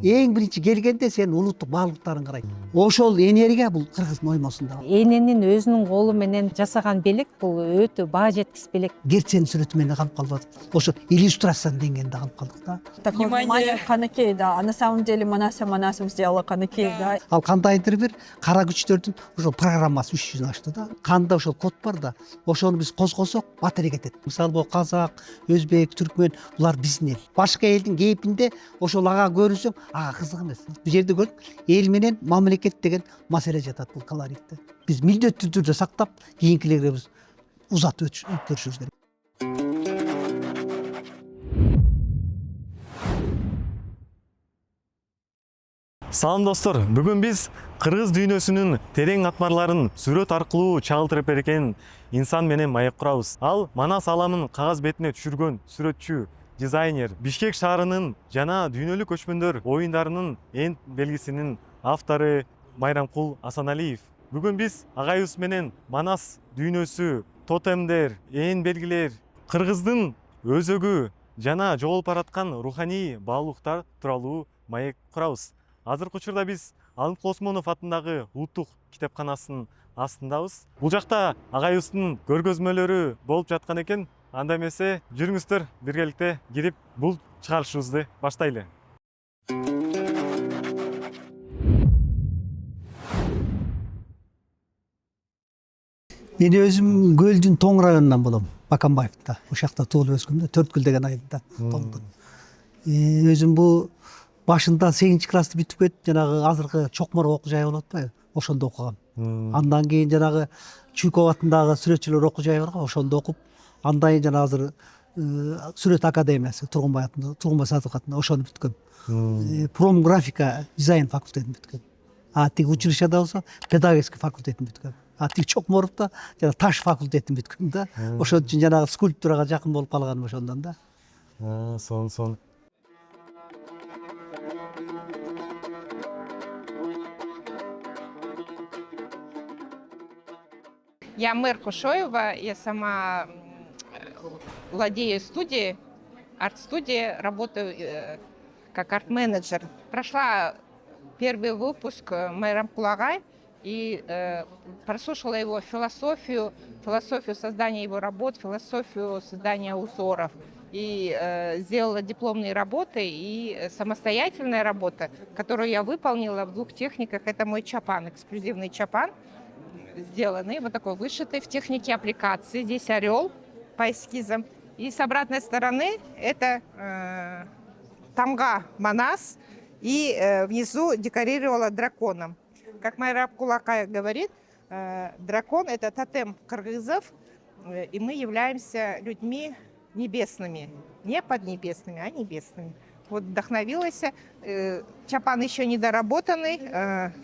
Эң биринчи келгенде сенин улуттук баалуулуктарың карайт. Ошол энергия бул кыргыздын оймосунда. Эненин өзүнүн колу менен жасаган белек бул өтө баа жеткис белек. Герценин сүрөтү менен калып калбадык. Ошо иллюстрациянын деңгээлинде калып калдык да. Такое внимание Каныкей, да. А на самом деле Манасов сделала Каныкей, да. Ал кандайдыр бир кара күчтөрдүн ошол программасы үч жүзүн ачты да. Канда ошол код бар да. Ошону биз козгосок батарея кетет. Мисалы казак, өзбек, түркмөн булар биздин эл. Башка элдин кейпинде ошол ага көрүнсөң, ага кызык эмес. Бул жерде көрдүк, эл менен мамлекет деген маселе жатат бул колоритте. Биз милдеттүү түрдө сактап, кийинкилерге биз узатып өткөрүшүбүз керек. Салам достор, бүгүн биз кыргыз дүйнөсүнүн терең катмарларын сүрөт аркылуу чагылтырып берген инсан менен маек курабыз. Ал Манас аламын кагаз бетине түшүргөн сүрөтчү, дизайнер, Бишкек шаарынын жана дүйнөлүк көчмөндөр оюндарынын эң белгисинин автору Майрамкул Асаналиев. Бүгүн биз агайыбыз менен Манас дүйнөсү, тотемдер, эң белгилер, кыргыздын өзөгү жана жоголуп бараткан руханий баалуулуктар тууралуу маек курабыз. Азыркы учурда биз Алымкул Осмонов атындагы улуттук китепканасынын астындабыз. Бул жакта агайыбыздын көргөзмөлөрү болуп жаткан экен. Анда эмесе жүрүңүздөр биргеликте кирип бул чыгарышыбызды баштайлы. Мен өзүм Көлдүн Тоң районунан болом, Баканбаевда. Ошол жакта туулуп өскөм да, Төрткүл деген айылда Тоңдун. Өзүм бул башында 8 классты бүтүп кетип, жанагы азыркы Чокмор окуу жайы болуп атпайбы? Ошондо окугам. Андан кийин жанагы Чуйков атындагы сүрөтчүлөр окуу жайы барго, ошондо окуп, андан кийин жана азыр сүрөт академиясы Тургунбай Садыков атында ошону бүткөм. Промграфика дизайн факультетин бүткөм. А тиги училищеде болсо педагогический факультетин бүткөм. А тиги Чокмордо жана таш факультетин бүткөм да. Ошон үчүн жанагы скульптурага жакын болуп калганым ошондон да. Сон. Я Мэр Кушоева, я сама владею студией, арт-студией, работаю как арт-менеджер. Прошла первый выпуск Мэром Кулагай и прослушала его философию создания его работ, философию создания узоров. И сделала дипломные работы и самостоятельная работа, которую я выполнила в 2 техниках. Это мой чапан, эксклюзивный чапан, сделанный вот такой вышитый в технике аппликации. Здесь орел по эскизам. И с обратной стороны это тамга Манас. И внизу декорировала драконом. Как Майрам Кулакай говорит, дракон — это тотем кыргызов, и мы являемся людьми небесными. Не поднебесными, а небесными. Вот вдохновилась. Чапан еще не доработанный,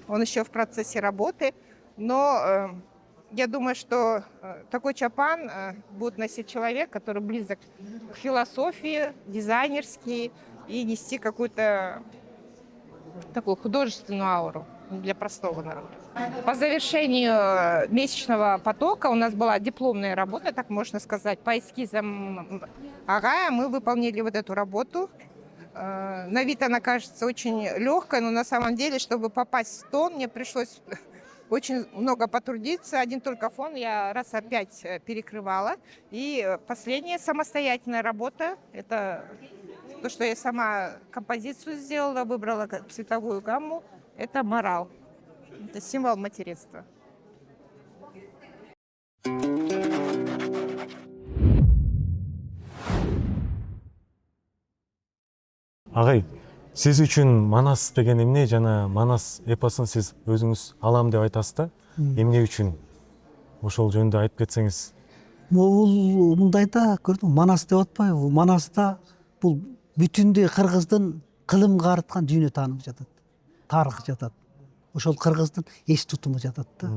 он еще в процессе работы. Но я думаю, что такой чапан будет носить человек, который близок к философии, дизайнерский, и нести какую-то такую художественную ауру для простого народа. По завершению месячного потока у нас была дипломная работа, так можно сказать, по эскизам Агая. Мы выполнили вот эту работу. На вид она кажется очень легкой, но на самом деле, чтобы попасть в тон, мне пришлось очень много потрудиться. Один только фон я раз опять перекрывала. И последняя самостоятельная работа — это то, что я сама композицию сделала, выбрала цветовую гамму. Это морал. Это символ материнства. Агай, сиз үчүн Манас деген эмне жана Манас эпосун сиз өзүңүз алам деп айтасыз да? Эмне үчүн? Ошол жөнүндө айтып кетсеңиз. Бул мындай да, көрдүңбү, Манас деп атпайбы? Манаста бул бүтүндөй кыргыздын кылымга арткан дүйнө таанымы жатат, тарыхы жатат. Ошол кыргыздын эс тутуму жатат да.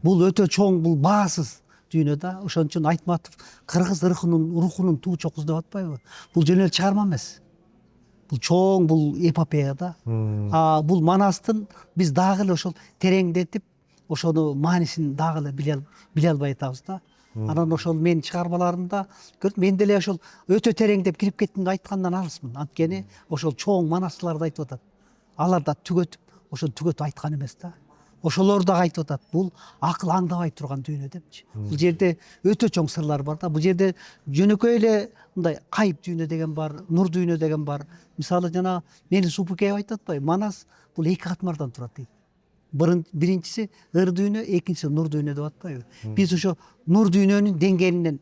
Бул өтө чоң, бул баасыз дүйнө да. Ошон үчүн Айтматов кыргыз рухунун туу чокусу деп атпайбы? Бул жөн эле чыгарма эмес. Бул чоң, бул эпопея да. Бул Манастын биз дагы эле ошол тереңдетип, ошону маанисин дагы эле биле албай атабыз да. Анан ошол менин чыгармаларымда көрдүм, мен деле ошол өтө тереңдеп кирип кеткенге айткандан алысмын. Анткени ошол чоң Манастыларды айтып атат. алар да түгөтүп ошо түгөтүп айткан эмес да. Ошолор да айтып атат, бул акыл аңдабай турган дүйнө депчи. Бул жерде өтө чоң сырлар бар да. Бул жерде жөнөкөй эле мындай кайып дүйнө деген бар, нур дүйнө деген бар. Мисалы жана менин супукем айтып атпайбы, Манас бул эки катмардан турат дейт. Биринчиси ыр дүйнө, экинчиси нур дүйнө деп атпайбы. Биз ошо нур дүйнөнүн деңгээлинен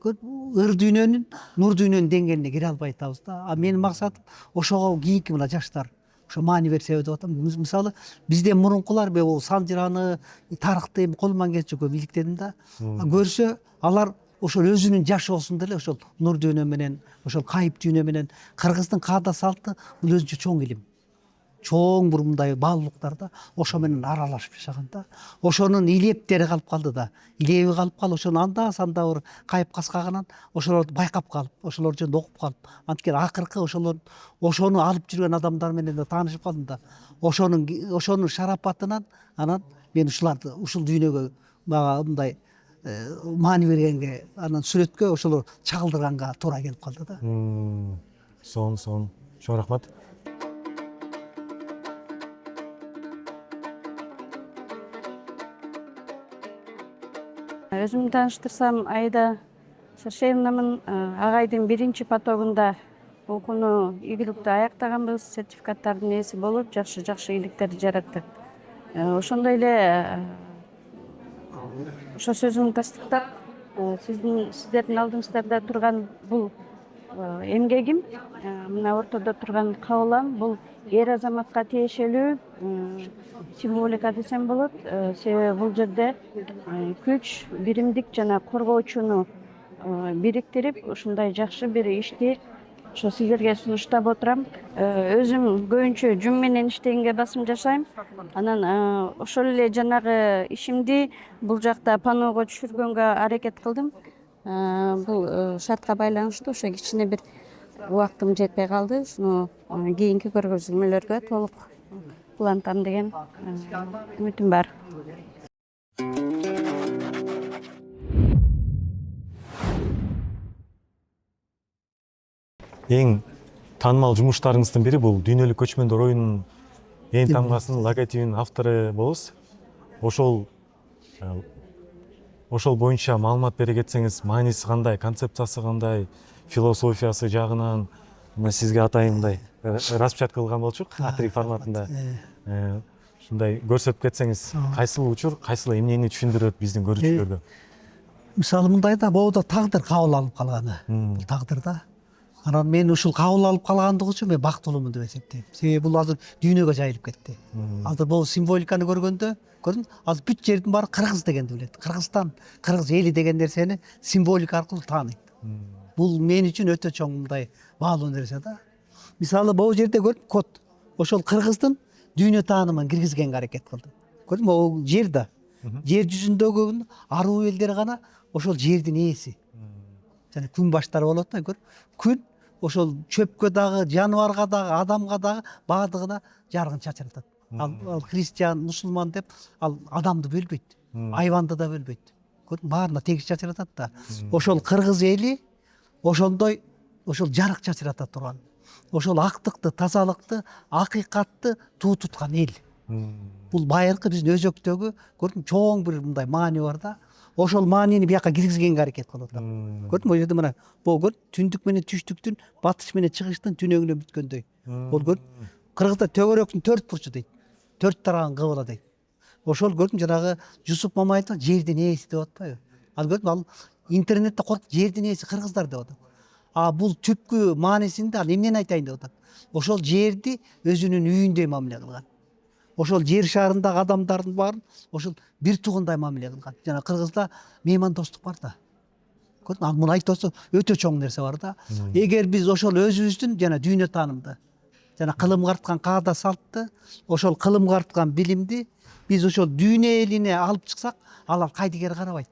ыр дүйнөнүн, нур дүйнөнүн деңгээлине кире албай атабыз да. А менин максатым ошого кийинки мына жаштар ошо маани берсе деп атам. Мисалы бизден мурункулар бул Санжираны, тарыхты колуман келчү көп иликтедим да. Көрсө алар ошол өзүнүн жашоосунда эле ошол нур дүйнө менен, ошол кайып дүйнө менен кыргыздын каада салты бул өзүнчө чоң илим. Чоң бир мындай баалуулуктар да, ошо менен аралашып жашаган да. Ошонун илептери калып калды да. Илеби калып калып, ошону анда санда бир кайып каскаганан ошолорду байкап калып, ошолор жөнүндө окуп калып, анткени акыркы ошону алып жүргөн адамдар менен да таанышып калдым да. Ошонун шарапатынан анан мен ушул дүйнөгө мага мындай маани бергенге, анан сүрөткө ошолор чагылдырганга туура келип калды да. Сонун. Чоң рахмат. Өзүмдү тааныштырсам, Аида Шершеевнамын. Агайдын биринчи потогунда окууну ийгиликтүү аяктаганбыз, сертификаттардын ээси болуп, жакшы ийгиликтерди жараттык. Ошондой эле ошо сөзүмдү тастыктап, сиздердин алдыңыздарда турган бул эмгегим, мына ортодо турган кабылам, бул эр азаматка тиешелүү символика десем болот. Себеби бул жерде күч, биримдик жана коргоочуну бириктирип, ушундай жакшы бир ишти ошо сиздерге сунуштап отурам. Өзүм көбүнчө жум менен иштегенге басым жашайм. Анан ошол эле жанагы ишимди бул жакта панного түшүргөнгө аракет кылдым. Бул шартка байланыштуу ошо кичине бир убактым жетпей калды. Ушуну кийинки көргөзмөлөргө толук кулантам деген үмүтүм бар. Эң таанымал жумуштарыңыздын бири бул Дүйнөлүк көчмөндөр оюнунун эң тамгасынын логотипинин автору болосуз. Ошол боюнча маалымат бере кетсеңиз, мааниси кандай, концепциясы кандай, философиясы жагынан сизге атайын мындай распечатка кылган болчук, А3 форматында. Ушундай көрсөтүп кетсеңиз, кайсыл учур, кайсыл эмнени түшүндүрөт биздин көрүүчүлөргө? Мисалы мындай да, могу да тагдыр кабыл алып калганы. Бул тагдыр да. Анан мен ушул кабыл алып калгандыгы үчүн мен бактылуумун деп эсептейм. Себеби бул азыр дүйнөгө жайылып кетти. Азыр бул символиканы көргөндө, көрдүң, азыр бүт жердин баары кыргыз дегенди билет. Кыргызстан, кыргыз эли деген нерсени символика аркылуу тааныйт. Бул мен үчүн өтө чоң мындай баалуу нерсе да. Мисалы могу жерде көрдүң, код ошол кыргыздын дүйнө таанымын киргизгенге аракет кылды. Көрдүңбү, могу жер да. Жер жүзүндөгү аруу элдер гана ошол жердин ээси. Жана күн баштары болот да, көр. Күн ошол чөпкө дагы, жаныбарга дагы, адамга дагы баардыгына жарыгын чачыратат. Ал христиан, мусулман деп ал адамды бөлбөйт, айванды да бөлбөйт. Көрдүң, баарына тегиз чачыратат да. Ошол кыргыз эли ошондой ошол жарык чачырата турган. Ошол актыкты, тазалыкты, акыйкатты туу туткан эл. Бул байыркы биздин өзөктөгү, көрдүң, чоң бир мындай маани бар да. Ошол маанини бияка киргизгенге аракет кылып атат. Көрдүңбү, бул жерде мына бул түндүк менен түштүктүн, батыш менен чыгыштын түнөгүнөн бүткөндөй. Бул көрдүң, кыргызда төгөрөктүн 4 бурчу дейт. 4 тарабын кыбыла дейт. Ошол көрдүң, жанагы Жусуп Мамаевдин жердин ээси деп атпайбы? Ал көрдүң, ал интернетте коркуп жердин ээси кыргыздар деп атат. А бул түпкү маанисинде ал эмнени айтайын деп атат? Ошол жерди өзүнүн үйүндөй мамиле кылган. Ошол жер шарындагы адамдардын баарын ошол бир туугундай мамиле кылган. Жана кыргызда меймандостук бар да. Көрдүң, ал муну айтып атса өтө чоң нерсе бар да. Эгер биз ошол өзүбүздүн жана дүйнө таанымды, жана кылымга арткан каада салтты, ошол кылымга арткан билимди биз ошол дүйнө элине алып чыксак, алар кайдыгер карабайт.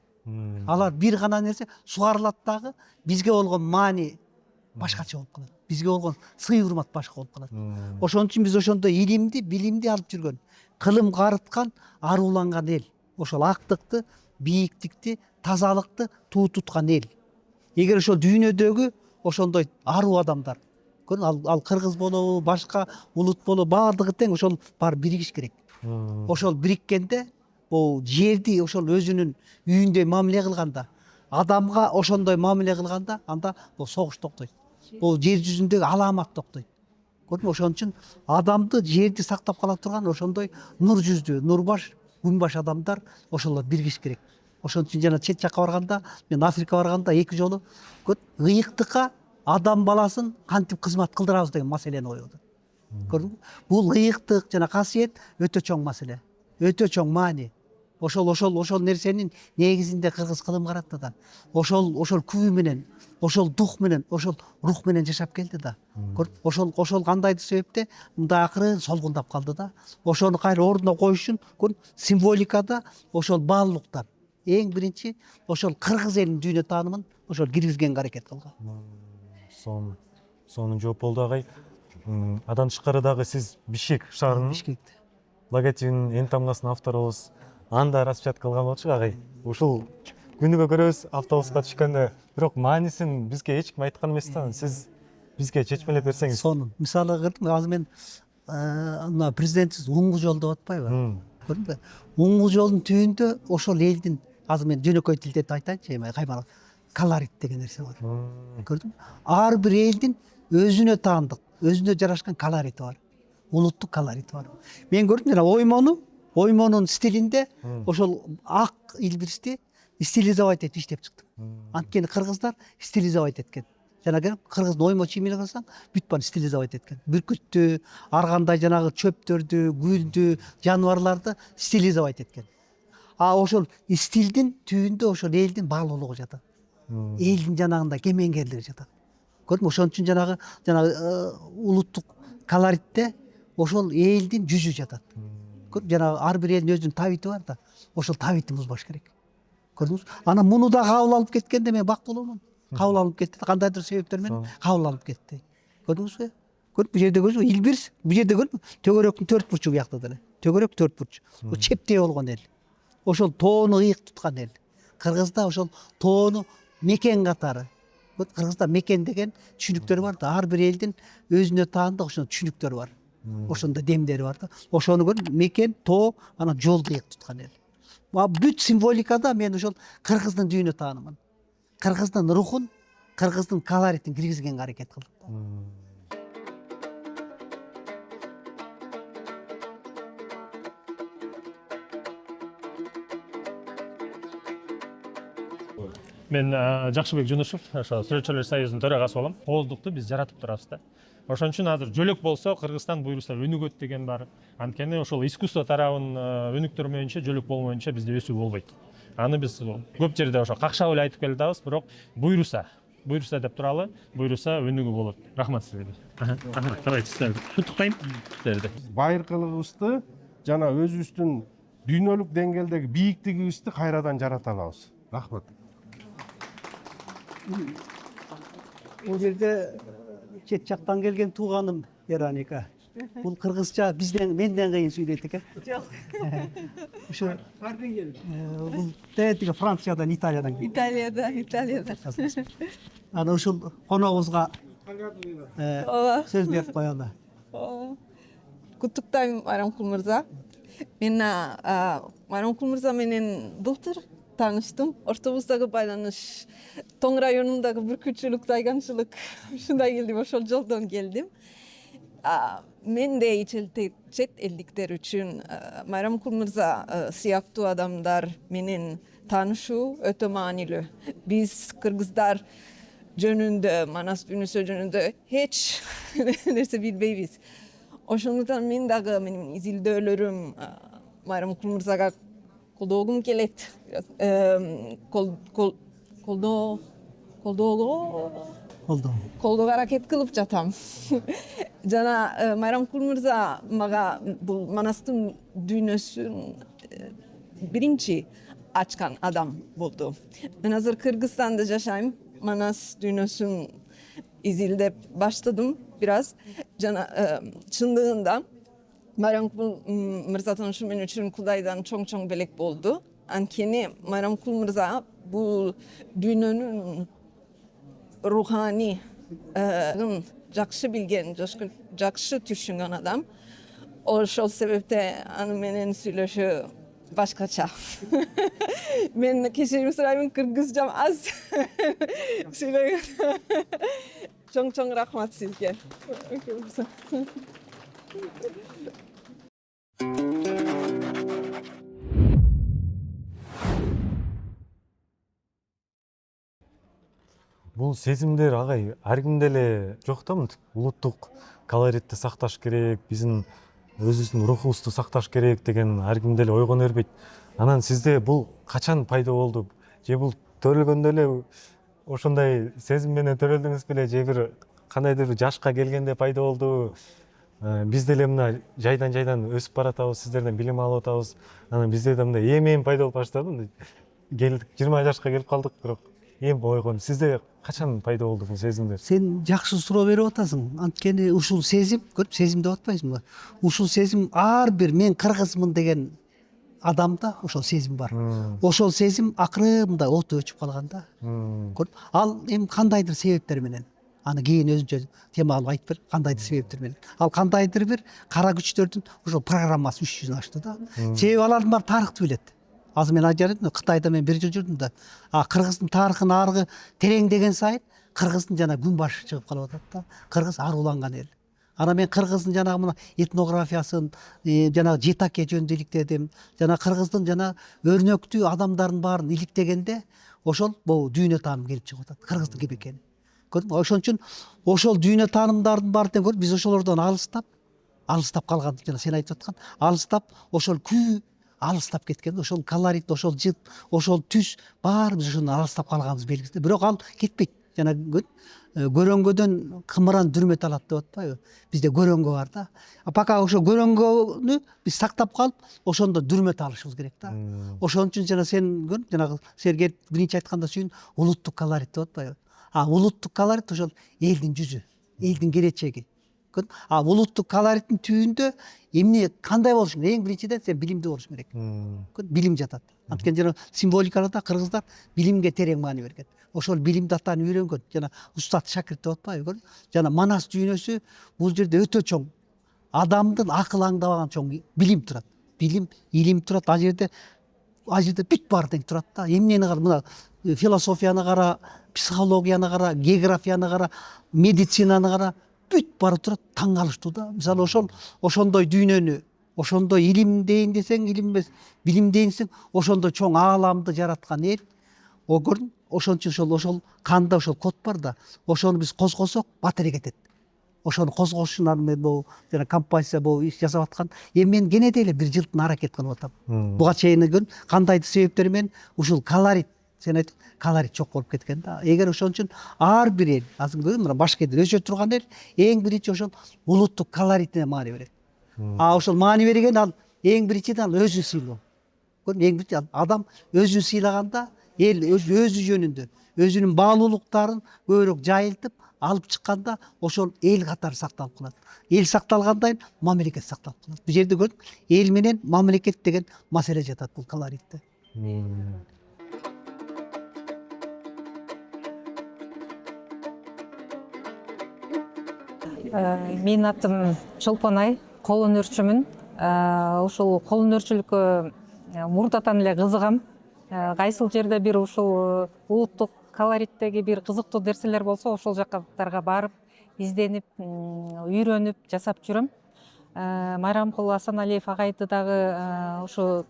Алар бир гана нерсе сугарылат дагы, бизге болгон маани башкача болуп калат. Бизге болгон сый урмат башка болуп калат. Ошон үчүн биз ошондой илимди, билимди алып жүргөн, кылымга арткан, арууланган эл. Ошол актыкты, бийиктикти, тазалыкты туу туткан эл. Эгер ошол дүйнөдөгү ошондой аруу адамдар, Көрдүңбү, ал кыргыз болобу, башка улут болобу, баардыгы тең ошол баары биригиш керек. Ошол бириккенде бул жерди ошол өзүнүн үйүндөй мамиле кылганда, адамга ошондой мамиле кылганда, анда бул согуш токтойт. Бул жер жүзүндөгү алаамат токтойт. Көрдүңбү, ошон үчүн адамды, жерди сактап кала турган ошондой нур жүздүү, нурбаш, күнбаш адамдар ошолор биригиш керек. Ошон үчүн жана чет жакка барганда, мен Африкага барганда 2 жолу ыйыктыкка адам баласын кантип кызмат кылдырабыз деген маселени койду. Көрдүңбү? Бул ыйыктык жана касиет өтө чоң маселе, өтө чоң маани. Ошол нерсенин негизинде кыргыз кылым каратты да. Ошол күбү менен, ошол дух менен, ошол рух менен жашап келди да. Көрдүңбү? Ошол кандайдыр себепте мындай акырын солгундап калды да. Ошону кайра ордуна коюш үчүн символикада ошол баалуулуктан эң биринчи ошол кыргыз элинин дүйнө таанымын ошол киргизгенге аракет кылган. Сонун жооп болду агай. Андан тышкары дагы сиз Бишкек шаарынын Бишкекте. логотипинин эң тамгасынын авторубуз. Анда распечатка кылган болчу агай. Ушул күнүгө көрөбүз автобуска түшкөндө, бирок маанисин бизге эч ким айткан эмес да. Сиз бизге чечмелеп берсеңиз. Сонун. Мисалы көрдүңбү, азыр мен мына президентибиз уңгу жол деп атпайбы? Көрдүңбү? Уңгу жолдун түбүндө ошол элдин, азыр мен жөнөкөй тилде айтайынчы, каймал колорит деген нерсе бар. Көрдүңбү? Ар бир элдин өзүнө таандык, өзүнө жарашкан колорити бар. Улуттук колорити бар. Мен көрдүм жана оймонун стилинде ошол ак илбирсти стилизовать этип иштеп чыктым. Анткени кыргыздар стилизовать эткен. Жана кыргыздын оймо чийимин карасаң, бүт баарын стилизовать эткен. Бүркүттү, ар кандай жанагы чөптөрдү, гүлдү, жаныбарларды стилизовать эткен. А ошол стилдин түбүндө ошол элдин баалуулугу жатат. Элдин жанагында кемеңгерлиги жатат. Көрдүңбү? Ошон үчүн жанагы улуттук колоритте ошол элдин жүзү жатат. Жанагы ар бир элдин өзүнүн табити бар да, ошол табитин бузбаш керек. Көрдүңүзбү? Анан муну да кабыл алып кеткенде мен бактылуумун. Кабыл алып кетти, кандайдыр себептер менен кабыл алып кетти. Көрдүңүзбү? Көрдүңбү? Бул жерде көрдүңүзбү? Илбирс, бул жерде көрдүңбү? Төгөрөктүн 4 бурчу буякта деле. Төгөрөк 4 бурч. Бул чептей болгон эл. Ошол тоону ыйык туткан эл. Кыргызда ошол тоону мекен катары. Кыргызда мекен деген түшүнүктөр бар да, ар бир элдин өзүнө таандык ошол түшүнүктөрү бар. Ошондо демдери бар да. Ошону көрүп, мекен, тоо, анан жолду ыйык туткан эл. Бүт символикада мен ошол кыргыздын дүйнө таанымын, кыргыздын рухун, кыргыздын колоритин киргизгенге аракет кылдым. Мен Жакшыбек Жунушев, ошо Сүрөтчүлөр союзунун төрагасы болом. Ооздукту биз жаратып турабыз да. Ошон үчүн азыр жөлөк болсо Кыргызстан буйруса өнүгөт деген бар. Анткени ошол искусство тарабын өнүктүрмөйүнчө, жөлөк болмоюнча бизде өсүү болбойт. Аны биз көп жерде ошо какшап эле айтып келе атабыз, бирок буйруса деп туралы, буйруса өнүгүү болот. Рахмат сизге. Давайте сиздерди куттуктайм сиздерди. Байыркылыгыбызды жана өзүбүздүн дүйнөлүк деңгээлдеги бийиктигибизди кайрадан жарата алабыз. Рахмат. Бул жерде чет жактан келген тууганым Вероника. Бул кыргызча менден кыйын сүйлөйт экен. Жок. Ошо бул тиги Франциядан, Италиядан келген. Италиядан. Анан ушул коногубузга сөз берип коелу. Куттуктайм Марамкул мырза. Мен Марамкул мырза менен былтыр тааныштым. Ортобуздагы байланыш, Тоң районундагы бүркүтчүлүк, тайганчылык ушундай келди, ошол жолдон келдим. Мендей чет элдиктер үчүн Марамкул мырза сыяктуу адамдар менен таанышуу өтө маанилүү. Биз кыргыздар жөнүндө, Манас дүйнөсү жөнүндө эч нерсе билбейбиз. Ошондуктан мен дагы менин изилдөөлөрүм Марамкул мырзага колдогум келет. Колдоого аракет кылып жатам. Жана Марамкул мырза мага бул Манастын дүйнөсүн биринчи ачкан адам болду. Мен азыр Кыргызстанда жашайм. Манас дүйнөсүн изилдеп баштадым бираз. Жана чындыгында Марамкул мырза таанышуу мен үчүн Кудайдан чоң белек болду. Анткени Марамкул мырза бул дүйнөнүн руханий жакшы билген, жакшы түшүнгөн адам. Ошол себепте аны менен сүйлөшүү башкача. Мен кечирим сурайм, кыргызчам аз сүйлөгөн. Чоң рахмат сизге. Бул сезимдер агай ар кимде эле жок да, мынтип улуттук колоритти сакташ керек, биздин өзүбүздүн рухубузду сакташ керек деген ар кимде эле ойгоно бербейт. Анан сизде бул качан пайда болду? Же бул төрөлгөндө эле ошондой сезим менен төрөлдүңүз беле, же бир кандайдыр бир жашка келгенде пайда болду? Биз деле мына жайдан өсүп баратабыз, сиздерден билим алып атабыз. Анан бизде да мындай эми пайда болуп баштады. Келдик 20 жашка келип калдык, бирок эми ойгон. Сизде качан пайда болду бул сезимдер? Сен жакшы суроо берип атасың. Анткени ушул сезим, көрүп сезим деп атпайсыңбы? Ушул сезим ар бир мен кыргызмын деген адамда ошол сезим бар. Ошол сезим акырында оту өчүп калган да. Көрүп, ал эми кандайдыр себептер менен. Аны кийин өзүнчө тема кылып айтып бер, кандайдыр себептер менен. Ал кандайдыр бир кара күчтөрдүн ошол программасы үч жүзүн ачты да. Себеби алардын баары тарыхты билет. Азыр мен ажарым, Кытайда мен 1 жыл жүрдүм да. Кыргыздын тарыхын аргы тереңдеген сайын кыргыздын жана күн башы чыгып калып атат да. Кыргыз аруланган эл. Ана мен кыргыздын жанагы мына этнографиясын, жана жетаке жөнүндө иликтедим. Жана кыргыздын жана өрнөктүү адамдардын баарын иликтегенде ошол бул дүйнө таанымы келип чыгып атат. Кыргыздын ким экени. Көрдүңбү? Ошон үчүн ошол дүйнө таанымдардын баарын көрүп биз ошолордон алыстап калган, жана сен айтып аткан, алыстап ошол күү алыстап кеткен, ошол колорит, ошол жыт, ошол түс баарыбыз ошондон алыстап калганыбыз белгисиз. Бирок ал кетпейт. Жана көрөнгөдөн кымыран дүрмөт алат деп атпайбы? Бизде көрөнгө бар да. Пока ошо көрөнгөнү биз сактап калып, ошондо дүрмөт алышыбыз керек да. Ошон үчүн жана сен жанагы Сергей биринчи айтканда сүйүн улуттук колорит деп атпайбы? Улуттук колорит ошол элдин жүзү, элдин келечеги. Улуттук колориттин түбүндө эмне кандай болуш керек? Эң биринчиден сен билимдүү болуш керек. Билим жатат. Анткени жана символикада кыргыздар билимге терең маани берген. Ошол билимди атаны үйрөнгөн. Жана устат шакирт деп атпайбы? Жана Манас дүйнөсү бул жерде өтө чоң. Адамдын акыл аңдабаган чоң билим турат. Билим, илим турат. Ал жерде бүт бар тең турат да. Эмнени кара, мына философияны кара, психологияны кара, географияны кара, медицинаны кара, бүт бары турат. Таң калыштуу да. Мисалы ошондой дүйнөнү, ошондой илим дейин десең, илим эмес, билим дейинсең, ошондой чоң ааламды жараткан эл. Ошон үчүн ошол канда ошол код бар да. Ошону биз козгосок, батыре кетет. Ошону козгош үчүн мен бул жана композиция бул иш жасап аткан. Эми мен кенете эле бир жылдын аракет кылып атам. Буга чейин кандайдыр себептер менен ушул колорит, сен айт, колорит жок болуп кеткен да. Эгер ошон үчүн ар бир эл, азыр мына Башкирде өсө турган эл, эң биринчи ошол улуттук колоритине маани берет. Ошол маани берген ал эң биринчиден ал өзүн сыйлоо. Эң биринчи адам өзүн сыйлаганда эл өзү жөнүндө өзүнүн баалуулуктарын көбүрөөк жайылтып алып чыкканда ошол эл катары сакталып калат. Эл сакталгандан мамлекет сакталып калат. Бул жерде эл менен мамлекет деген маселе жатат бул колоритте. Менин атым Чолпонай, кол өнөрчүмүн. Ушул кол өнөрчүлүккө мурдатан эле кызыгам. Кайсыл жерде бир ушул улуттук колориттеги бир кызыктуу нерселер болсо, ошол жактарга барып, изденип, үйрөнүп, жасап жүрөм. Майрамкул Асаналиев агайды дагы ушу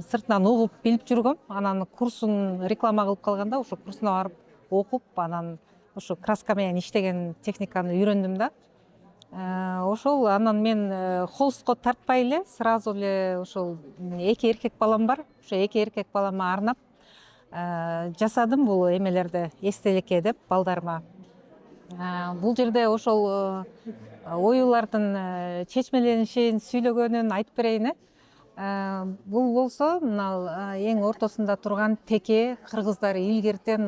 сыртынан угуп билип жүргөм. Анан курсун реклама кылып калганда, ошо курсуна барып окуп, анан ошо краска менен иштеген техниканы үйрөндүм да. Ошол анан мен холстко тартпай эле сразу эле ошол 2 эркек балам бар. Ошо 2 эркек балама арнап жасадым бул эмелерди эстеликке деп балдарыма. Бул жерде ошол оюлардын чечмеленишин, сүйлөгөнүн айтып берейин. Бул болсо мына эң ортосунда турган теке, кыргыздар илгертен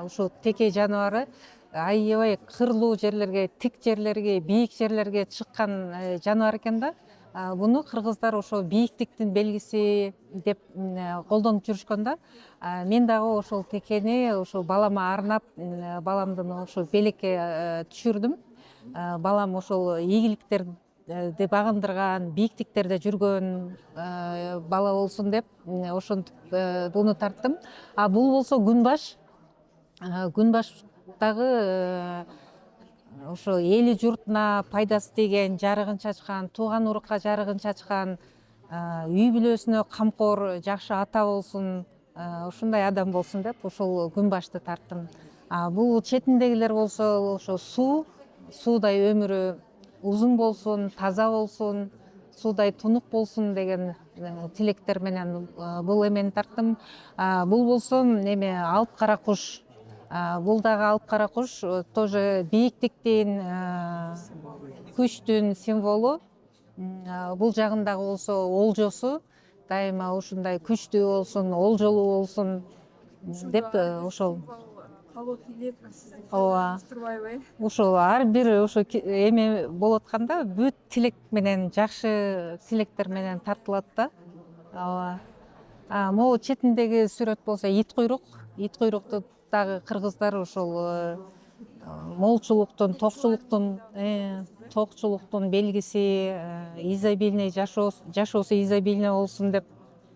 ушу теке жаныбары аябай кырлуу жерлерге, тик жерлерге, бийик жерлерге чыккан жаныбар экен да. Буну кыргыздар ошо бийиктиктин белгиси деп колдонуп жүрүшкөн да. Мен дагы ошол текени ошо балама арнап, баламдын ошо белекке түшүрдүм. балам ошол ийгиликтерди багындырган, бийиктиктерде жүргөн бала болсун деп ошентип буну тарттым. А бул болсо Күнбаш. Күнбаштагы ошо эли журтуна пайдасы тийген, жарыгын чачкан, тууган урукка жарыгын чачкан, үй бүлөсүнө камкор, жакшы ата болсун, ушундай адам болсун деп ошол Күнбашты тарттым. Бул четиндегилер болсо ошо суудай өмүрү узун болсун, таза болсун, суудай тунук болсун деген тилектер менен бул эмени тарттым. Бул болсо эме алып кара куш. Бул дагы алып кара куш тоже бийиктиктин, күчтүн символу. Бул жагындагы болсо олжосу, дайыма ушундай күчтүү болсун, олжолуу болсун деп ошол. Ооба. Ошол ар бир ошо эме болуп атканда бүт тилек менен, жакшы тилектер менен тартылат да. Ооба. Могу четиндеги сүрөт болсо ит куйрук. Ит куйрукту дагы кыргыздар ошол молчулуктун, токчулуктун белгиси, изобильный жашоосу изобильный болсун деп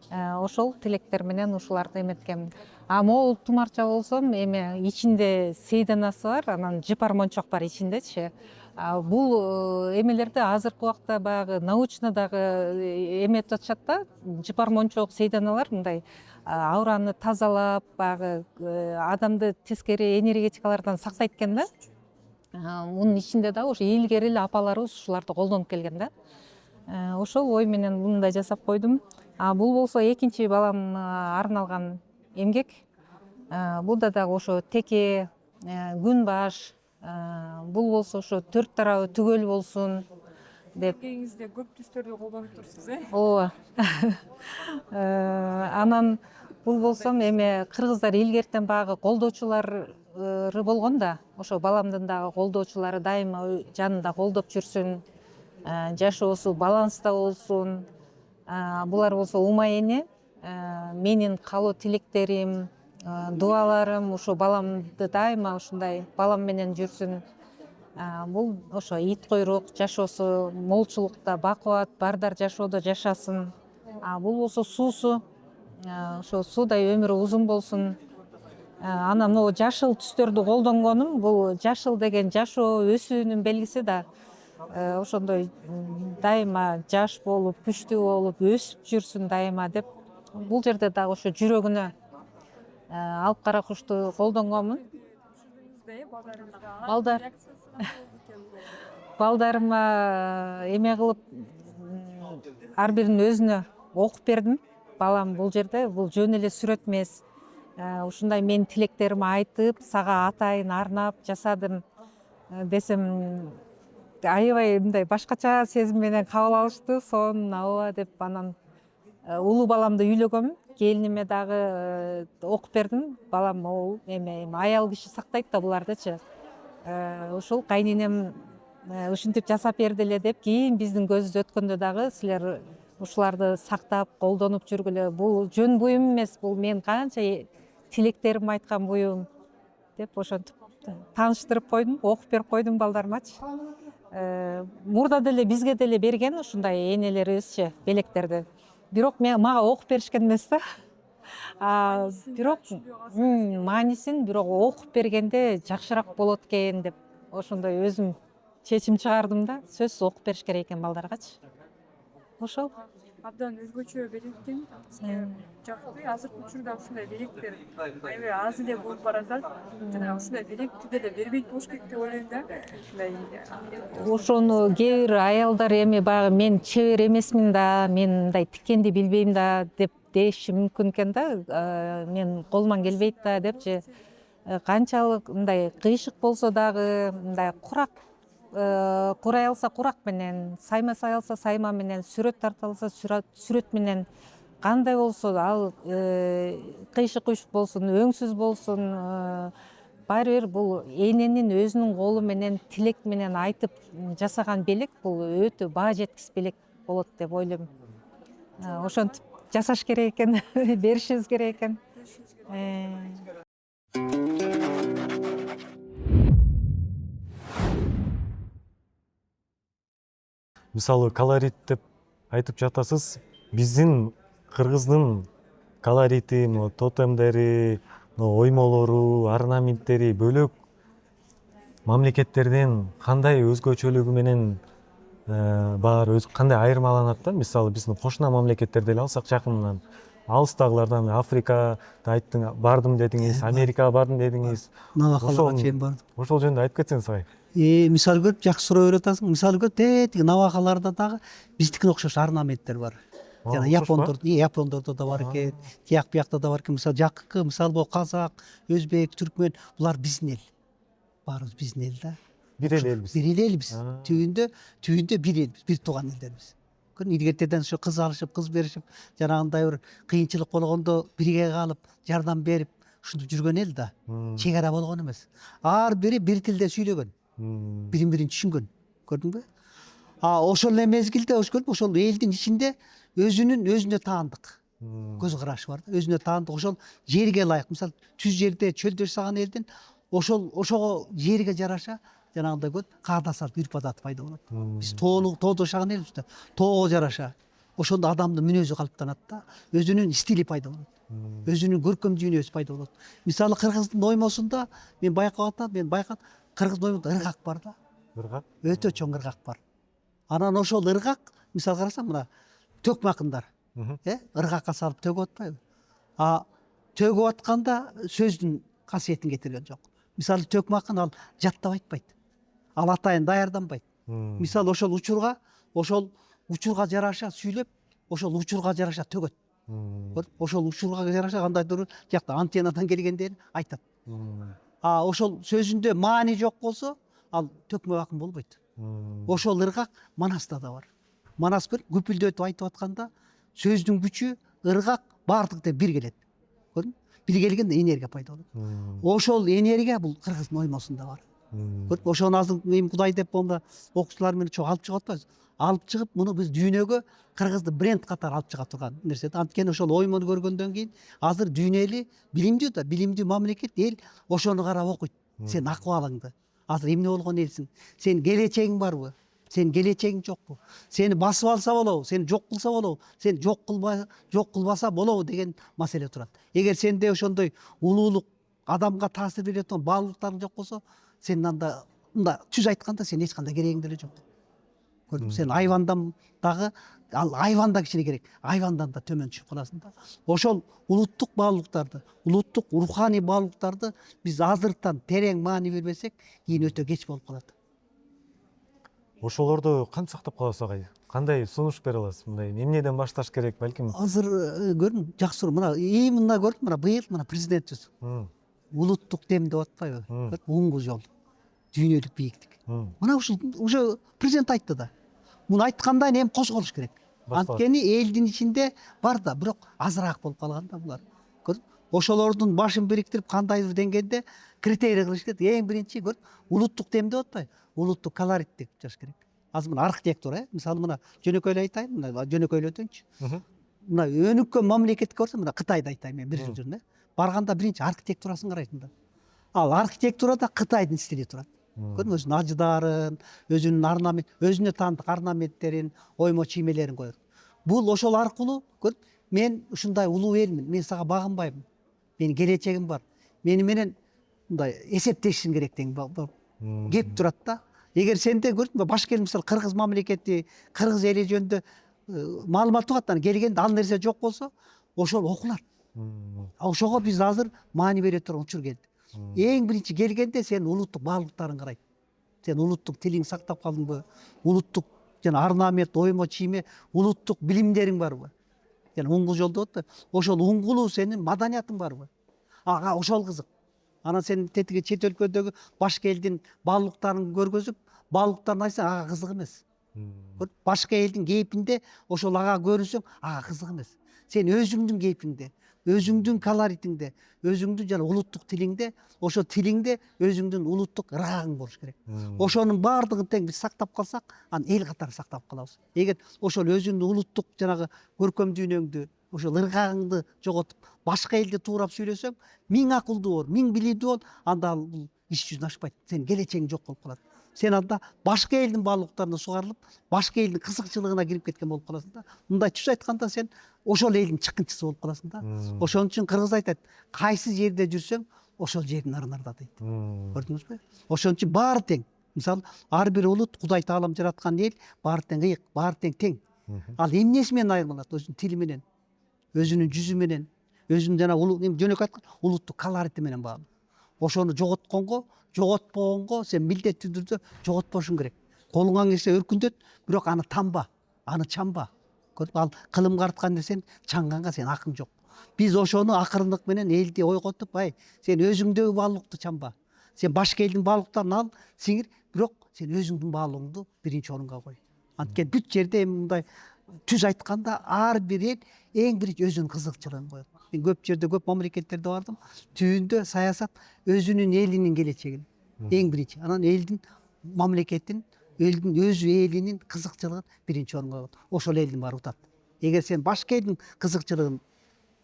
ошол тилектер менен ушуларды эметкем. Могул тумарча болсо эме ичинде сейданасы бар, анан жыпар мончок бар ичиндечи. Бул эмелерди азыркы убакта баягы научно дагы эметип атышат да. Жыпар мончок сейданалар мындай аураны тазалап, баягы адамды тескери энергетикалардан сактайт экен да. Мунун ичинде дагы ошо илгери эле апаларыбыз ушуларды колдонуп келген да. Ошол ой менен мындай жасап койдум. Бул болсо экинчи баламга арналган эмгек. Бул дагы ошо теке, Күнбаш. Бул болсо ошо төрт тарабы түгөл болсун деп. Текеңизде көп түстөрдү колдонуп турсуз, Ооба. Анан бул болсо эме кыргыздар илгертен баягы колдоочулары болгон да. Ошо баламдын дагы колдоочулары дайыма жанында колдоп жүрсүн, жашоосу баланста болсун. Булар болсо ума эне, менин каалоо тилектерим, дуаларым ошо баламды дайыма ушундай балам менен жүрсүн. Бул ошо ит куйрук, жашоосу молчулукта, бакубат, бардар жашоодо жашасын. Бул болсо суусу, ошо суудай өмүрү узун болсун. Анан могу жашыл түстөрдү колдонгонум, бул жашыл деген жашоо, өсүүнүн белгиси да. Ошондой дайыма жаш болуп, күчтүү болуп, өсүп жүрсүн дайыма деп. Бул жерде дагы ошо жүрөгүнө алып кара кушту колдонгонмун. Балдарыма эме кылып ар биринин өзүнө окуп бердим. Балам бул жерде, бул жөн эле сүрөт эмес. Ушундай менин тилектеримди айтып, сага атайын арнап жасадым десем, аябай мындай башкача сезим менен кабыл алышты. Ооба деп анан улуу баламды үйлөгөм, келиниме дагы окуп бердим. Балам могул эме аял киши сактайт да булардычы. Ушул кайненем ушинтип жасап берди эле деп, кийин биздин көзүбүз өткөндө дагы силер ушуларды сактап, колдонуп жүргүлө. Бул жөн буюм эмес, бул мен канча тилектеримди айткан буюм деп ошентип тааныштырып койдум, окуп берип койдум балдарымачы. Мурда деле бизге деле берген ушундай энелерибизчи белектерди. Бирок мага окуп беришкен эмес да. Бирок маанисин бирок окуп бергенде жакшыраак болот экен деп ошондой өзүм чечим чыгардым да. Сөзсүз окуп бериш керек экен балдаргачы. Ошол. Абдан өзгөчө белектен жакты. Азыркы учурда ушундай белектер аябай аз эле болуп баратат. Жана ушундай белекти деле бербейт болуш керек деп ойлойм да. Ошону кээ бир аялдар эми баягы мен чебер эмесмин да, мен мындай тиккенди билбейм да деп деши мүмкүн экен да. Мен колуман келбейт да депчи. Канчалык мындай кыйшык болсо дагы, мындай курак курай алса курак менен, сайма сай алса сайма менен, сүрөт тарта алса сүрөт менен, кандай болсо ал кыйшык куйшук болсун, өңсүз болсун, баары бир бул эненин өзүнүн колу менен, тилек менен айтып жасаган белек бул өтө баа жеткис белек болот деп ойлойм. Ошентип жасаш керек экен, беришибиз керек экен. Э. мисалы колорит деп айтып жатасыз. Биздин кыргыздын колорити, тотемдери, оймолору, орнаменттери бөлөк мамлекеттерден кандай өзгөчөлүгү менен бар, кандай айырмаланат да? Мисалы биздин кошуна мамлекеттерди эле алсак жакынынан, алыстагылардан Африкада айттың, бардым дедиңиз, Америкага бардым дедиңиз. Набакаларга чейин бардым. Ошол жөнүндө айтып кетсеңиз агай. Мисал көрүп жакшы суроо берип атасың. Мисал көрүп тетиги набакаларда дагы биздикине окшош орнаменттер бар. Жана япондордо да бар экен, тияк биякта да бар экен. Мисалы жакынкы, мисалы бул казак, өзбек, түркмөн, булар биздин эл. Баарыбыз биздин эл да. Бир элбиз. Бир элбиз. Түбүндө бир элбиз, бир тууган элдербиз. Илгертеден ушу кыз алышып, кыз беришип, жанагындай бир кыйынчылык болгондо бирге калып, жардам берип, ушинтип жүргөн эл да. Чек ара болгон эмес. Ар бири бир тилде сүйлөгөн. Бирин бирин түшүнгөн. Көрдүңбү? Ошол эле мезгилде ошол элдин ичинде өзүнө таандык көз карашы бар да, өзүнө таандык, ошол жерге ылайык. Мисалы түз жерде чөлдө жашаган элдин ошого жерге жараша жанагындай каада салт, үрп адаты пайда болот. Биз тоодо жашаган элбиз да. Тоого жараша ошондо адамдын мүнөзү калыптанат да, өзүнүн стили пайда болот. Өзүнүн көркөм дүйнөсү пайда болот. Мисалы кыргыздын оймосунда мен байкадым, кыргыздын оймосунда ыргак бар да. Ыргак? Өтө чоң ыргак бар. Анан ошол ыргак, мисалы карасаң, мына төкмө акындар, ыргакка салып төгүп атпайбы? Төгүп атканда сөздүн касиетин кетирген жок. Мисалы төкмө акын ал жаттап айтпайт. Ал атайын даярданбайт. Мисалы ошол учурга жараша сүйлөп, ошол учурга жараша төгөт. Ошол учурга жараша кандайдыр жакта антеннадан келгендерин айтат. Ошол сөзүндө маани жок болсо, ал төкмө акын болбойт. Ошол ыргак Манаста да бар. Манас күпүлдөтүп айтып атканда сөздүн күчү, ыргак баардыгы бир келет. Көрдүңбү? Бир келгенде энергия пайда болот. Ошол энергия бул кыргыздын оймосунда бар. Көрдүңбү? Ошону азыр мен Кудай деп болду окуучулар менен чогуу алып чыгып атпайбыз. Алып чыгып, муну биз дүйнөгө кыргызды бренд катары алып чыга турган нерсе. Анткени ошол оймону көргөндөн кийин азыр дүйнөлү билимдүү мамлекет эл ошону карап окуйт. Сен акыбалыңды. Азыр эмне болгон элсиң? Сен келечегиң барбы? Сен келечегиң жокпу? Сени басып алса болобу? Сени жок кылса болобу? Сен жок кылбаса болобу деген маселе турат. Эгер сенде ошондой улуулук, адамга таасир бере турган баалуулуктарың жок болсо, сен анда түз айтканда сен эч кандай керегиң деле жок. Көрдүңбү? Сен айвандан дагы, ал айванда кичине керек. Айвандан да төмөн түшүп каласың да. Ошол улуттук баалуулуктарды, улуттук руханий баалуулуктарды биз азыртан терең маани бербесек, кийин өтө кеч болуп калат. Ошолорду кантип сактап калабыз агай? Кандай сунуш бере аласыз? Мындай эмнеден башташ керек балким? Азыр көрдүң, жакшы суроо. Мына көрдүң, мына быйыл президентибиз улуттук дем деп атпайбы? Оңгу жол, дүйнөлүк бийиктик. Мына уже президент айтты да. Муну айткандан эми козголуш керек. Анткени элдин ичинде бар да, бирок азыраак болуп калган да булар. Көрдүң? Ошолордун башын бириктирип кандайдыр деңгээлде критерий кылыш керек. Эң биринчи көрдүң, улуттук дем деп атпайбы? Улуттук колорит деп жаш керек. Азыр мына архитектура, мисалы мына жөнөкөйлөп айтайын, мына жөнөкөйлөтөйүнчү. Мына өнүккөн мамлекетке барсаң, мына Кытайды айтайын мен биринчи жүрүн. Барганда биринчи архитектурасын карайсың да. Ал архитектурада Кытайдын стили турат. Көрдүңбү? Өзүнүн аждарын, өзүнүн өзүнө таандык орнаменттерин, оймо чиймелерин коет. Бул ошол аркылуу көрдүң, мен ушундай улуу элмин, мен сага багынбаймын. Менин келечегим бар. Мени менен мындай эсептешишиң керек деген кеп турат да. Эгер сенде көрдүңбү, башка эл мисалы кыргыз мамлекети, кыргыз эли жөнүндө маалымат угат, келгенде ал нерсе жок болсо, ошол окулат. Ошого биз азыр маани бере турган учур келди. Эң биринчи келгенде сен улуттук баалуулуктарың карайт. Сен улуттук тилиңди сактап калдыңбы? Улуттук жана орнамент, оймо чийме, улуттук билимдериң барбы? Жана оңгул жол деп атпайбы? Ошол оңгулуу сенин маданиятың барбы? Ошол кызык. Анан сен тетиги чет өлкөдөгү башка элдин баалуулуктарын көргөзүп, баалуулуктарын айтсаң, ага кызык эмес. Башка элдин кейпинде ошол ага көрүнсөң, ага кызык эмес. Сен өзүңдүн кейпиңде, өзүңдүн колоритиңде, өзүңдүн жана улуттук тилиңде, ошо тилиңде өзүңдүн улуттук ыргагың болуш керек. Ошонун баардыгын тең биз сактап калсак, анан эл катары сактап калабыз. Эгер ошол өзүңдүн улуттук жанагы көркөм дүйнөңдү, ошол ыргагыңды жоготуп, башка элди туурап сүйлөсөң, миң акылдуу бол, миң билимдүү бол, анда бул иш жүзүнө ашпайт. Сенин келечегиң жок болуп калат. сен анда башка элдин баалуулуктарына сугарылып, башка элдин кызыкчылыгына кирип кеткен болуп каласың да. Мындай түз айтканда сен ошол элдин чыккынчысы болуп каласың да. Ошон үчүн кыргыз айтат, кайсы жерде жүрсөң, ошол жердин ырынарда дейт. Көрдүңүзбү? Ошон үчүн баары тең. Мисалы, ар бир улут Кудай таалам жараткан эл баары тең ыйык, баары тең. Ал эмнеси менен айырмалат? Өзүнүн тили менен, өзүнүн жүзү менен, өзүнүн жана жөнөкөй айткан улуттук колорити менен баалуу. Ошону жоготпогонго сен милдеттүү түрдө жоготпошуң керек. Колуңан келсе өркүндөт, бирок аны танба, аны чанба. Ал кылымга арткан нерсени чанганга сен акың жок. Биз ошону акырындык менен элди ойготуп, сен өзүңдөгү баалуулукту чанба. Сен башка элдин баалуулуктарын ал, сиңир, бирок сен өзүңдүн баалуулугуңду биринчи орунга кой. Анткени бүт жерде эми мындай түз айтканда ар бир эл эң биринчи өзүнүн кызыкчылыгын коет. Мен көп жерде, көп мамлекеттерде бардым. Түбүндө саясат өзүнүн элинин келечегин эң биринчи. Анан элдин, мамлекеттин, элдин өзү элинин кызыкчылыгын биринчи орунга коет. Ошол элдин баары утат. Эгер сен башка элдин кызыкчылыгын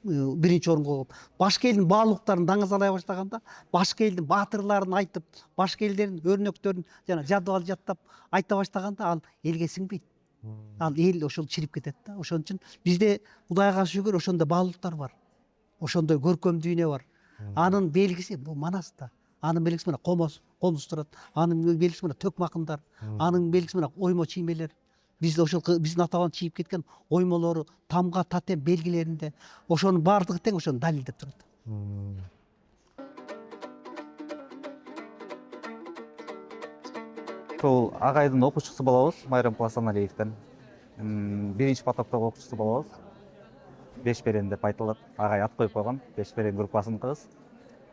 биринчи орунга коюп, башка элдин баалуулуктарын даңазалай баштаганда, башка элдин баатырларын айтып, башка элдердин өрнөктөрүн жана жадыбал жаттап айта баштаганда, ал элге сиңбейт. Ал эл ошол чирип кетет да. Ошон үчүн бизде Кудайга шүгүр ошондой баалуулуктар бар. Ошондой көркөм дүйнө бар. Анын белгиси бул Манаста. Анын белгиси мына комуз турат. Анын белгиси мына төкмакындар. Анын белгиси мына оймо чиймелер. Биз ошол биздин ата бабанын чийип кеткен оймолору, тамга, татем белгилеринде ошонун баардыгы тең ошону далилдеп турат. Ошол агайдын окуучусу болобуз, Майрам Кубасаналиевден. Биринчи потоктогу окуучусу болобуз. Бешберен деп айтылат. Агай ат коюп койгон, Бешберен группасынын кыз.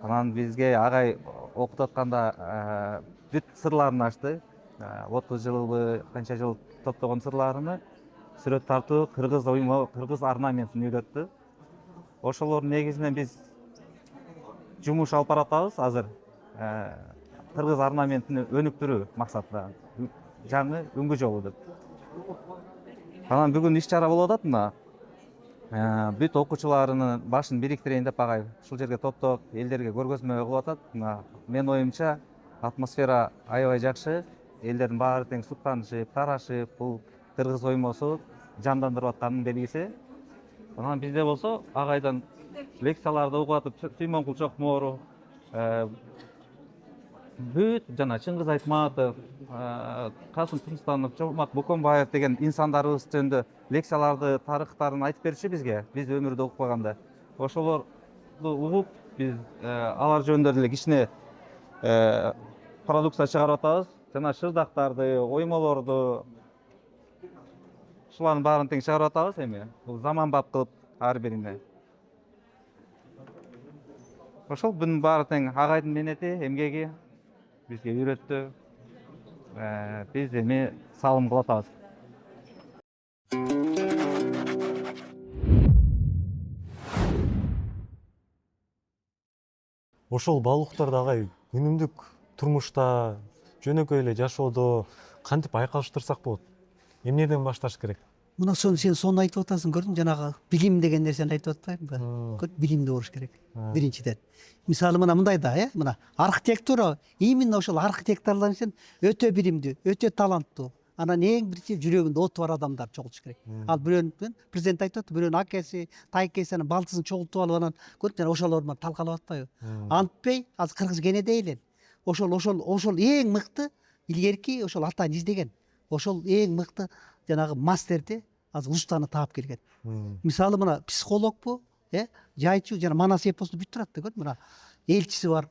Анан бизге агай окутуп атканда бүт сырларын ачты. 30 жылбы, канча жыл топтогон сырларını сүрөт тартуу, кыргыз оймо, кыргыз орнаментин үйрөттү. Ошолордун негизинен биз жумуш алып баратабыз азыр. Кыргыз орнаментин өнүктүрүү максатында. Жаңы үңгү жолу деп. Анан бүгүн иш чара болуп атат мына. Бүт окуучуларынын башын бириктирейин деп агай ушул жерге топтоп, элдерге көргөзмө кылып атат. Мен оюмча атмосфера аябай жакшы. Элдердин баары тең суктанышып, тарашып, бул кыргыз оймосу жандандырып атканын белгиси. Анан бизде болсо агайдан лекцияларды угуп атып, Сүймөнкул Чокмору, бүт жана Чыңгыз Айтматов, Касым Тунстанов, Жомарт Бокомбаев деген инсандарыбыз жөнүндө лекцияларды, тарыхтарын айтып берчү бизге. Биз өмүрдө угуп койганда. Ошолорду угуп, биз алар жөнүндө эле кичине продукция чыгарып атабыз. Жана шырдактарды, оймолорду, ушулардын баарын тең чыгарып атабыз эми. Бул заманбап кылып ар бирине. Ошол бүнүн баары тең агайдын менети, эмгеги бизге үйрөттү. Биз эми салым кылып атабыз. Ошол баалуулуктарды агай күнүмдүк турмушта, жөнөкөй эле жашоодо кантип айкалыштырсак болот? Эмнеден башташ керек? Мына сен сону айтып атасың, көрдүң, жанагы билим деген нерсени айтып атпаймынбы? Билимдүү болуш керек. Биринчиден. Мисалы мындай да, мына архитектура, именно ошол архитекторлор үчүн өтө билимдүү, өтө таланттуу. Анан эң биринчи жүрөгүндө оты бар адамдар чогултуш керек. Ал бирөөнүн президент айтып атты, бирөөнүн акеси, тайкеси, анан балдызын чогултуп алып анан көрдүң, ошолор менен талкалап атпайбы? Антпей, азыр кыргыз кенеде элен. Ошол эң мыкты илгерки ошол атайын издеген. Ошол эң мыкты жанагы мастерди, азыр устаны таап келген. Мисалы мына психологбу, жайчу, жана Манас эпосунда бүт турат да, көрдүң, мына элчиси бар,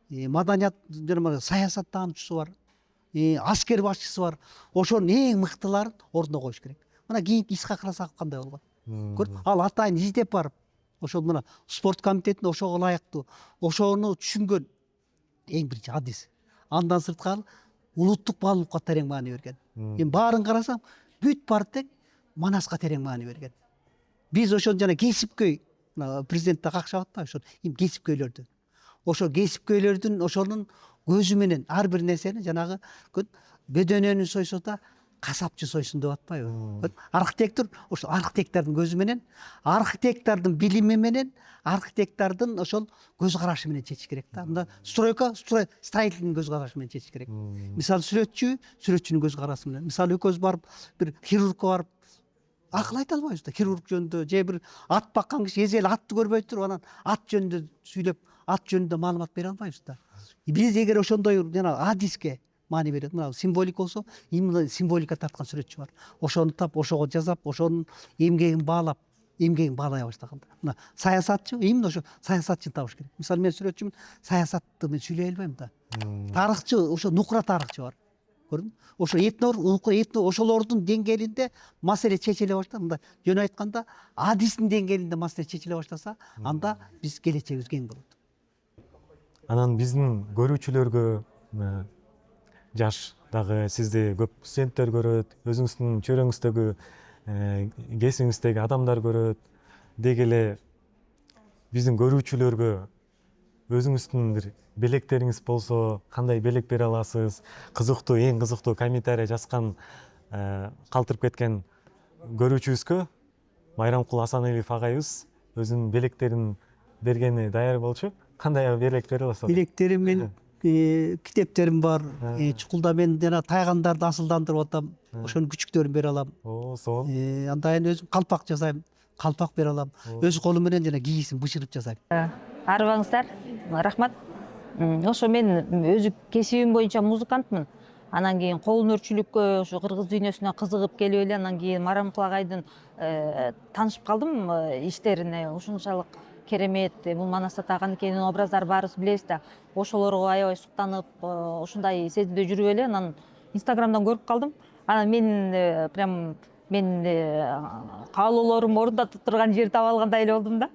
маданият жана саясаттануучусу бар, аскер башчысы бар. Ошонун эң мыктыларын ордуна коюш керек. Мына кийинки Исхак Расаков кандай болгон? Көрдүң, ал атайын издеп барып, ошол мына спорт комитетине ошого ылайыктуу, ошону түшүнгөн эң биринчи адис. Андан сырткары улуттук баалуулукка терең маани берген. Эми баарын карасам, бүт баары тең Манаска терең маани берген. Биз ошол жана кесипкөй, президент да какшап атпайбы, ошол кесипкөйлөрдү. Ошол кесипкөйлөрдүн ошонун көзү менен ар бир нерсени жанагы бөдөнөнү сойсо да касапчы сойсун деп атпайбы. Архитектор ошол архитектордун көзү менен, архитектордун билими менен, архитектордун ошол көз карашы менен чечиш керек да. Мында строительдин көз карашы менен чечиш керек. Мисалы сүрөтчүнүн көз карасы менен. Мисалы экөөбүз барып бир хирургка барып акыл айта албайбыз да. Хирург жөнүндө же бир ат баккан киши эзели атты көрбөй туруп анан ат жөнүндө сүйлөп, ат жөнүндө маалымат бере албайбыз да. Биз эгер ошондой жана адиске маани берет, мына символика болсо, именно символика тарткан сүрөтчү бар. Ошону тап, ошого жазап, ошонун эмгегин баалай баштаган. Мына саясатчы, именно ошо саясатчыны табыш керек. Мисалы мен сүрөтчүмүн, саясатты мен сүйлөй албайм да. Тарыхчы, ошо нукура тарыхчы бар. Көрдүңбү? Ошо ошолордун деңгээлинде маселе чечиле баштаса, мында жөн айтканда, адистин деңгээлинде маселе чечиле баштаса, анда биз келечегибиз кең болот. Анан биздин көрүүчүлөргө жаш дагы сизди көп студенттер көрөт, өзүңүздүн чөйрөңүздөгү кесиңиздеги адамдар көрөт. Деги эле биздин көрүүчүлөргө өзүңүздүн бир белектериңиз болсо, кандай белек бере аласыз? Кызыктуу, эң кызыктуу комментарий жазган, калтырып кеткен көрүүчүбүзгө Майрамкул Асаналиев агайыбыз өзүнүн белектерин бергени даяр болчу. Кандай белек бере аласыз? Билектерим мен китептерим бар. Чукулда мен жана тайгандарды асылдандырып атам. Ошонун күчүктөрүн бере алам. Сол. Андайын өзүм калпак жасайм. Калпак бере алам. Өз колум менен жана кийисин бышырып жасайм. Арыбаңыздар, рахмат. Ошо мен өзү кесибим боюнча музыкантмын. Анан кийин кол өнөрчүлүккө, ошо кыргыз дүйнөсүнө кызыгып келип эле, анан кийин Майрамкул агайдын таанышып калдым иштерине. Ушунчалык керемет, бул Манас ата Каныкенин образдары баарыбыз билебиз да. Ошолорго аябай суктанып, ушундай сезимде жүрүп эле анан Инстаграмдан көрүп калдым. Анан мен каалоолорум орундатып турган жер таба алгандай эле болдум да.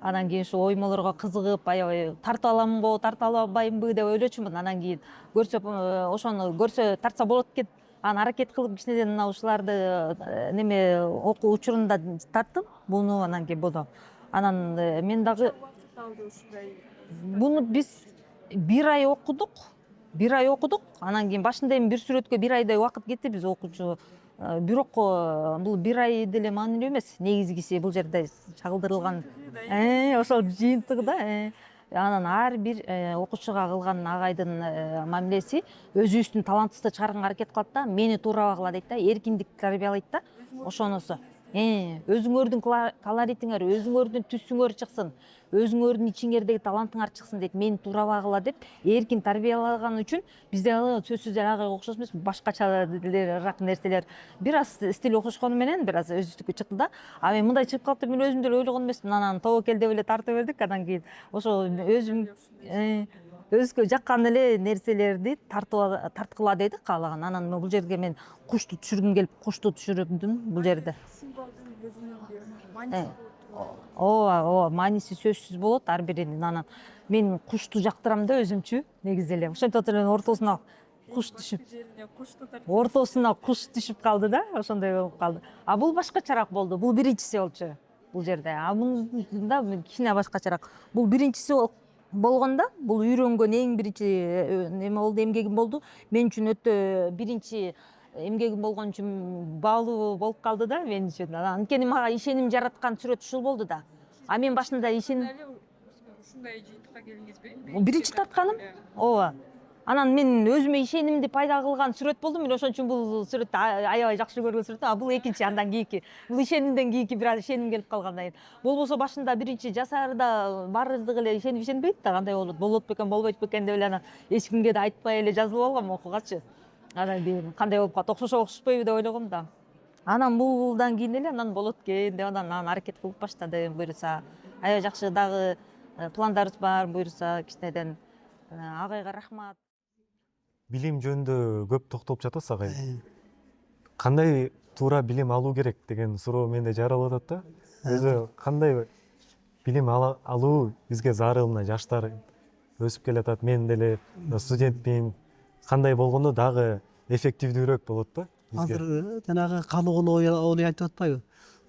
Анан кийин ушу оймолорго кызыгып, аябай тартып аламынбы, тартып албаймынбы деп ойлочумун. Анан кийин ошону көрсө тартса болот экен. Анан аракет кылып кичинеден мына ушуларды неме окуу учурунда тарттым. Буну анан кийин буну. Анан мен дагы буну биз бир ай окудук. Анан кийин башында эми бир сүрөткө бир айдай убакыт кетти биз окуучу. Бирок бул бир ай деле маанилүү эмес. Негизгиси бул жерде чагылдырылган ошол жыйынтыгы да. Анан ар бир окуучуга кылган агайдын мамилеси өзүбүздүн талантыбызды чыгарганга аракет кылат да, мени туура багыла дейт да, эркиндик тарбиялайт да. Ошонусу өзүңөрдүн колоритиңер, өзүңөрдүн түсүңөр чыксын, өзүңөрдүн ичиңердеги талантыңар чыксын дейт, мени туура багыла деп эркин тарбиялаган үчүн бизде сөзсүз эле агайга окшош эмес, башкачараак нерселер. Бир аз стиль окшошкону менен бир аз өзүбүздүкү чыкты да. А мен мындай чыгып калат деп мен өзүм деле ойлогон эмесмин. Анан тобокел деп эле тартып бердик. Анан кийин ошо өзгө жаккан эле нерселерди тарткыла деди каалаган. Анан бул жерге мен кушту түшүргүм келип, кушту түшүрдүм бул жерде. Ооба, мааниси сөзсүз болот ар биринин. Анан мен кушту жактырам да өзүмчү, негизи эле. Ошентип эле ортосуна куш түшүп калды да, ошондой болуп калды. А бул башкачараак болду. Бул биринчиси болчу бул жерде. А мында кичине башкачараак. Бул биринчиси болгондо, бул үйрөнгөн эң биринчи неме болду, эмгегим болду. Мен үчүн өтө биринчи эмгегим болгон үчүн баалуу болуп калды да мен үчүн. Анткени мага ишеним жараткан сүрөт ушул болду да. А мен башында ушундай жыйынтыкка келиңизби? Биринчи тартканым. Ооба. Анан мен өзүмө ишенимди пайда кылган сүрөт болду. Мен ошон үчүн бул сүрөттү аябай жакшы көргөн сүрөт. А бул экинчи, андан кийинки. Бул ишенимден кийинки бир аз ишеним келип калгандан кийин. Болбосо башында биринчи жасаарда баардыгы эле ишенбейт да, кандай болот бекен, болбойт бекен деп эле анан эч кимге да айтпай эле жазылып алгам окугачы. Анан кийин кандай болуп калат, окшошпойбу деп ойлогом да. Анан булдан кийин эле анан болот экен деп анан аракет кылып баштадым. Буюрса аябай жакшы дагы пландарыбыз бар. Буюрса кичинеден агайга рахмат. Билим жөнүндө көп токтолуп жатасыз агай. Кандай туура билим алуу керек деген суроо менде жаралып атат да. Өзү кандай билим алуу бизге зарыл? Мына жаштар өсүп келатат, мен деле студентмин. Кандай болгондо дагы эффективдүүрөөк болот да бизге? Азыр жанагы калыгулуу ой айтып атпайбы?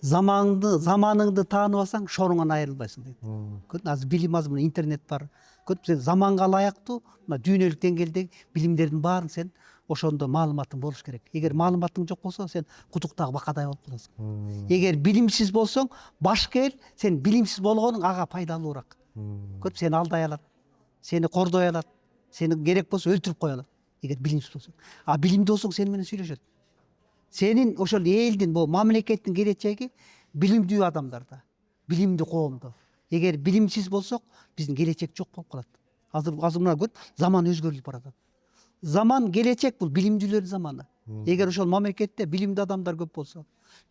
Заманыңды таанып алсаң, шоруңан айрылбайсың дейт. Көрдүң, азыр билим азыр интернет бар. Көрдүң, сен заманга ылайыктуу, мына дүйнөлүк деңгээлдеги билимдердин баарын сен ошондо маалыматың болуш керек. Эгер маалыматың жок болсо сен кудуктагы бакадай болуп каласың. Эгер билимсиз болсоң, башка эл сен билимсиз болгонуң ага пайдалуураак. Көрүп сени алдай алат, сени кордой алат, сени керек болсо өлтүрүп кое алат. Эгер билимсиз болсоң. А билимдүү болсоң сени менен сүйлөшөт. Сенин ошол элдин, бул мамлекеттин келечеги билимдүү адамдарда, билимдүү коомдо. Эгер билимсиз болсок, биздин келечек жок болуп калат. Азыр мына көр, заман өзгөрүлүп баратат. Заман, келечек бул билимдүүлөр заманы. Эгер ошол мамлекетте билимдүү адамдар көп болсо,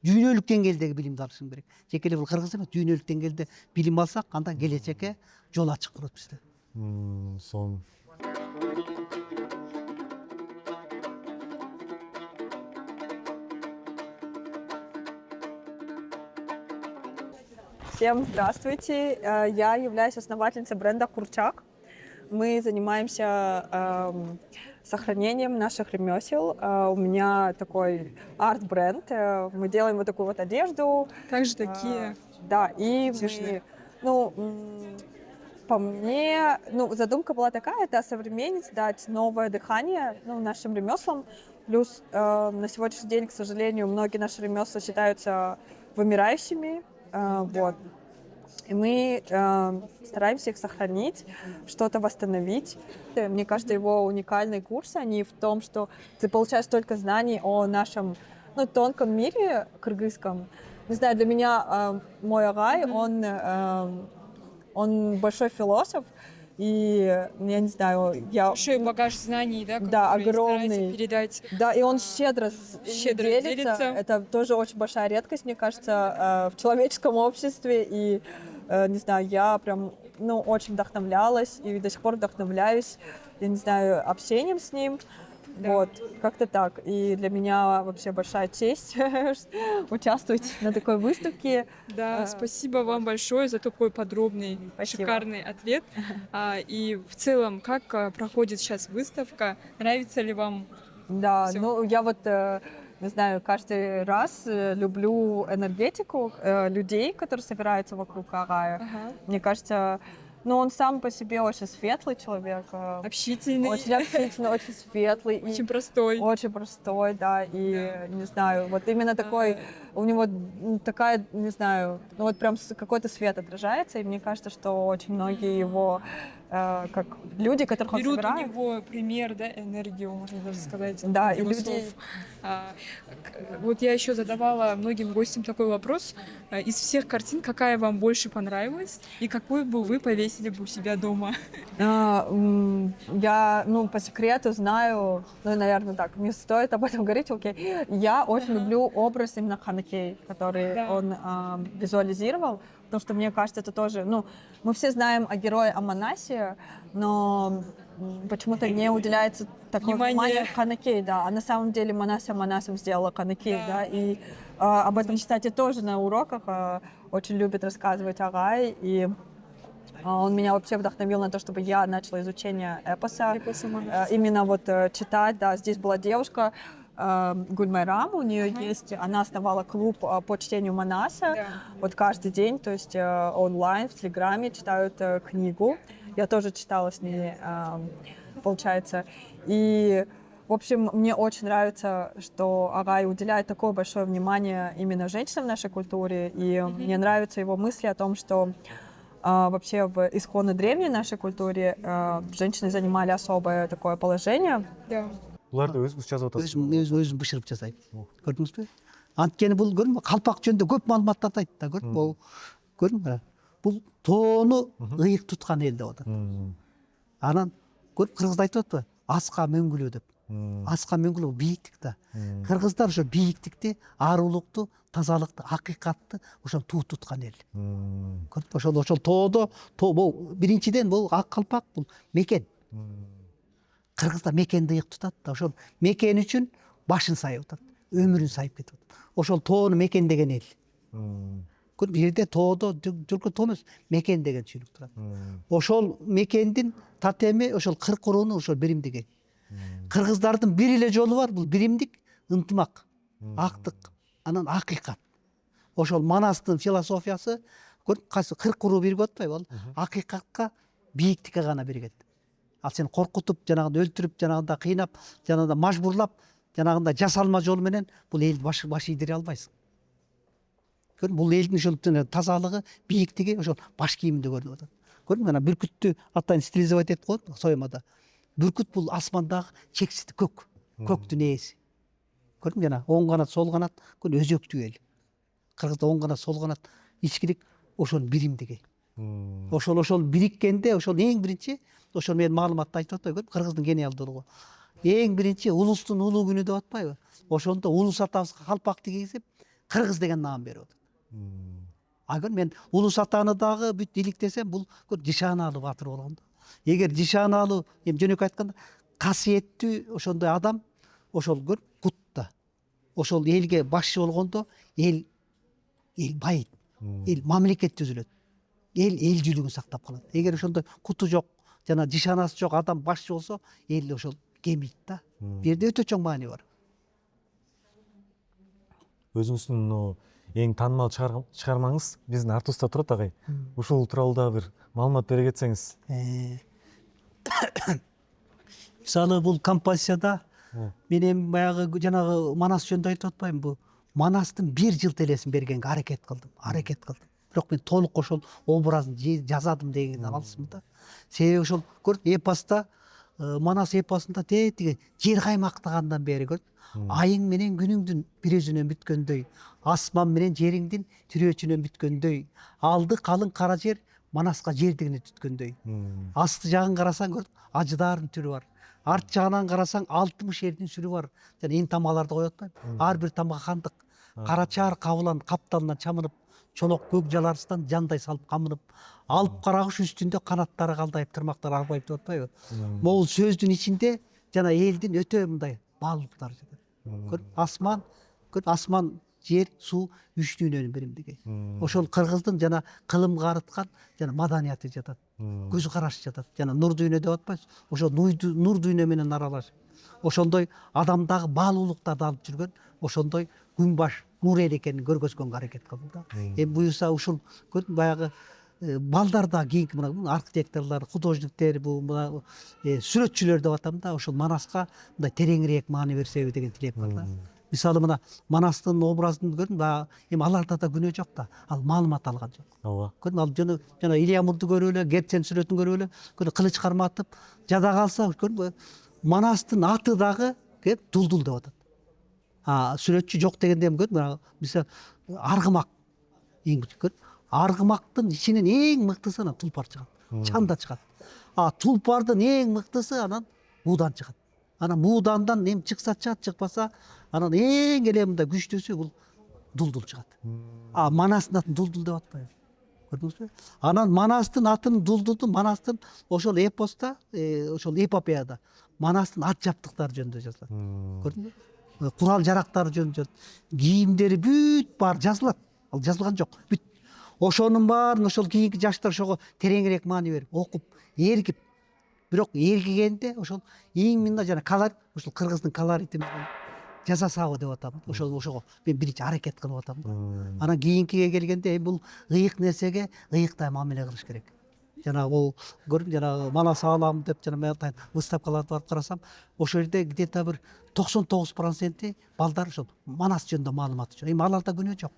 дүйнөлүк деңгээлдеги билимди алышың керек. Жеке эле бул Кыргыз эмес, дүйнөлүк деңгээлде билим алсак, анда келечекке жол ачык болот бизде. Сонун. Всем здравствуйте. Я являюсь основательницей бренда Курчак. Мы занимаемся сохранением наших ремесел. У меня такой арт-бренд. Мы делаем вот такую вот одежду. Также такие. Да, и мы, по мне, задумка была такая, это осовременить, дать новое дыхание нашим ремеслам. Плюс на сегодняшний день, к сожалению, многие наши ремесла считаются вымирающими. Вот. И мы стараемся их сохранить, что-то восстановить. Мне кажется, его уникальные курсы, они в том, что ты получаешь столько знаний о нашем тонком мире кыргызском. Не знаю, для меня мой агай, он большой философ, и я не знаю, Большой багаж знаний, да? Да, который огромный. старается передать. Да, и он щедро делится. Это тоже очень большая редкость, мне кажется, в человеческом обществе. И, не знаю, я прям, очень вдохновлялась и до сих пор вдохновляюсь, я не знаю, общением с ним. Да. Вот, как-то так. И для меня вообще большая честь участвовать на такой выставке. Да, спасибо вам большое за такой подробный, Спасибо. шикарный ответ. И в целом, как проходит сейчас выставка? Нравится ли вам? Да, Всё. я вот, не знаю, каждый раз люблю энергетику людей, которые собираются вокруг Агая. Ага. Мне кажется, он сам по себе очень светлый человек. Общительный, Очень общительный, очень светлый. и очень простой. Очень простой, да, и, не знаю, вот именно такой, у него такая, не знаю, вот прям какой-то свет отражается, и мне кажется, что очень многие его, как люди, которых он Берут собирает. у него пример, да, энергию, можно даже сказать. Да, и его люди... слов. Вот я еще задавала многим гостям такой вопрос. Из всех картин, какая вам больше понравилась, и какую бы вы повесили бы у себя дома? Я, по секрету знаю, наверное, так, не стоит об этом говорить, окей. Я очень люблю образ именно Ханакей, который он визуализировал, потому что мне кажется, это тоже, мы все знаем о герое Аманасе, но почему-то не уделяется такое внимание Ханакей, да, а на самом деле Манася Манасом сделала Ханакей, да, и об этом, кстати, тоже на уроках очень любит рассказывать Агай, и он меня вообще вдохновил на то, чтобы я начала изучение эпоса. Именно вот читать, да, здесь была девушка, Гульмайрам, у нее есть, она основала клуб по чтению Манаса, вот каждый день, то есть онлайн, в Телеграме читают книгу. Я тоже читала с ней, получается. И, в общем, мне очень нравится, что Агай уделяет такое большое внимание именно женщинам в нашей культуре, и мне нравятся его мысли о том, что вообще в исконно древней нашей культуре женщины занимали особое такое положение. Да. Буларды өзүңүз жазып атасыз. Өзүм бышырып жасайм. Көрдүңүзбү? Анткени бул көрдүңбү? Калпак жөнүндө көп маалыматтарды айтты да, көрдүңбү? Көрдүңбү? Бул тоону ыйык туткан эл деп атат. Анан көрүп кыргызда айтып атпы? Аска мөңгүлөө деп. Аска мөңгүлөө бийиктик да. Кыргыздар ошо бийиктикти, арулукту, тазалыкты, акыйкатты ошо туу туткан эл. Көрдүңбү? Ошол тоодо, бул биринчиден бул ак калпак бул мекен. Кыргыздар мекенди ыйык тутат да, ошол мекен үчүн башын сайып атат, өмүрүн сайып кетип атат. Ошол тоону мекендеген эл. Бул жерде тоодо жолкө тоо эмес, мекен деген түшүнүк турат. Ошол мекендин татеми ошол кырк урууну ошол биримдик эл. Кыргыздардын бир эле жолу бар, бул биримдик, ынтымак, актык, анан акыйкат. Ошол Манастын философиясы, кырк уруу биригип атпайбы ал? Акыйкатка, бийиктикке гана биригет. Ал сени коркутуп, жанагындай өлтүрүп, жанагындай кыйнап, жанагындай мажбурлап, жанагындай жасалма жол менен бул элди баш ийдире албайсың. Көрдүң, бул элдин ошол тазалыгы, бийиктиги ошол баш кийиминде көрүнүп атат. Көрдүң, мына бүркүттү атайын стилизовать этип коет соемада. Бүркүт бул асмандагы чексиз көктүн ээси. Көрдүң, жана оң канат, сол канат, өзөктүү эл. Кыргызда оң канат, сол канат, ичкилик ошонун биримдиги. Ошол бириккенде, ошол эң биринчи, ошол мен маалыматты айтып атпайбы, Кыргыздын гениалдуулугу. Эң биринчи улустун улуу күнү деп атпайбы? Ошондо улус атабызга калпакты кийгизип, Кыргыз деген наам берип атат. Агар мен улус атаны дагы бүт иликтесем, бул Жишааналы баатыр болгон да. Эгер Жишааналы, жөнөкөй айтканда, касиеттүү ошондой адам, ошол кутта, ошол элге башчы болгондо, эл байыйт, эл мамлекет түзүлөт, эл элчүүлүгүн сактап калат. Эгер ошондой куту жок, жана жишаанасы жок адам башчы болсо, эл ошол кемийт да. Бул жерде өтө чоң маани бар. Өзүңүздүн эң таанымал чыгармаңыз биздин артыбызда турат агай. Ушул тууралуу дагы бир маалымат бере кетсеңиз. Мисалы бул композицияда мен эми баягы жанагы Манас жөнүндө айтып атпаймынбы? Бул Манастын 1 жыл элесин бергенге аракет кылдым. Бирок мен толук ошол образын жазадым дегенден алысмын да. Себеби ошол эпоста, Манас эпосунда тетиги жер каймактагандан бери айың менен күнүңдүн бир өзүнөн бүткөндөй, асман менен жериңдин тирөөчүнөн бүткөндөй, алды калың кара жер Манаска жердигине түткөндөй. Асты жагын карасаң ажыдаардын түрү бар. Арт жагынан карасаң 60 эрдин сүрү бар. Жана эң тамгаларды коюп атпайбы? Ар бир тамга кандык. Карачаар кабылан капталынан чамынып, чолок көк жаларыстан жандай салып камынып, алып карагыш үстүндө канаттары калдайып, тырмактары арбайып деп атпайбы? Могул сөздүн ичинде жана элдин өтө мындай баалуулуктары жатат. Асман, жер, суу үч дүйнөнүн биримдиги. Ошол кыргыздын жана кылымга арыткан жана маданияты жатат. Көз карашы жатат. Жана нур дүйнө деп атпайбыз? Ошол нур дүйнө менен аралашып, ошондой адамдагы баалуулуктарды алып жүргөн, ошондой күнбаш нур эл экенин көргөзгөнгө аракет кылдым да. Эми буюрса ушул баягы балдар да кийинки мына архитекторлор, художниктер, бул сүрөтчүлөр деп атам да, ошол Манаска мындай тереңирээк маани берсеби деген тилек бар да. Мисалы мына Манастын образын көрдүң, эми аларда да күнөө жок да, ал маалымат алган жок. Ооба. Көрдүң, ал жана Ильямурду көрүп эле, Герцен сүрөтүн көрүп эле, кылыч карматып жада калса, көрдүңбү? Манастын аты дагы Дулдул деп атат. Сүрөтчү жок дегенде эми көрдүң, мисалы аргымак эң көрдүң. Аргымактын ичинен эң мыктысы анан тулпар чыгат, чанда чыгат. Тулпардын эң мыктысы анан муудан чыгат. Анан муудандан эми чыкса чыгат, чыкпаса анан эң эле мындай күчтүүсү бул Дулдул чыгат. Манастын атын Дулдул деп атпайбы? Көрдүңүзбү? Анан Манастын атын Дулдулду Манастын ошол эпоста, ошол эпопеяда Манастын ат жаптыктары жөнүндө жазылат. Көрдүңбү? Курал жарактары жөнүндө, кийимдери бүт бар жазылат. Ал жазылган жок. Бүт ошонун баарын ошол кийинки жаштар ошого тереңирээк маани берип, окуп, эргип, бирок эргигенде ошол эң мында жана колорит, ошол кыргыздын колорити менен жасасабы деп атам. Ошого мен биринчи аракет кылып атам да. Анан кийинкиге келгенде бул ыйык нерсеге ыйыктай мамиле кылыш керек. Жанагы бул көрдүң, жанагы Манас аалам деп жана мен атайын выставкаларды барып карасам, ошол жерде где-то бир 99% балдар ошол Манас жөнүндө маалыматы жок. Эми аларда күнөө жок.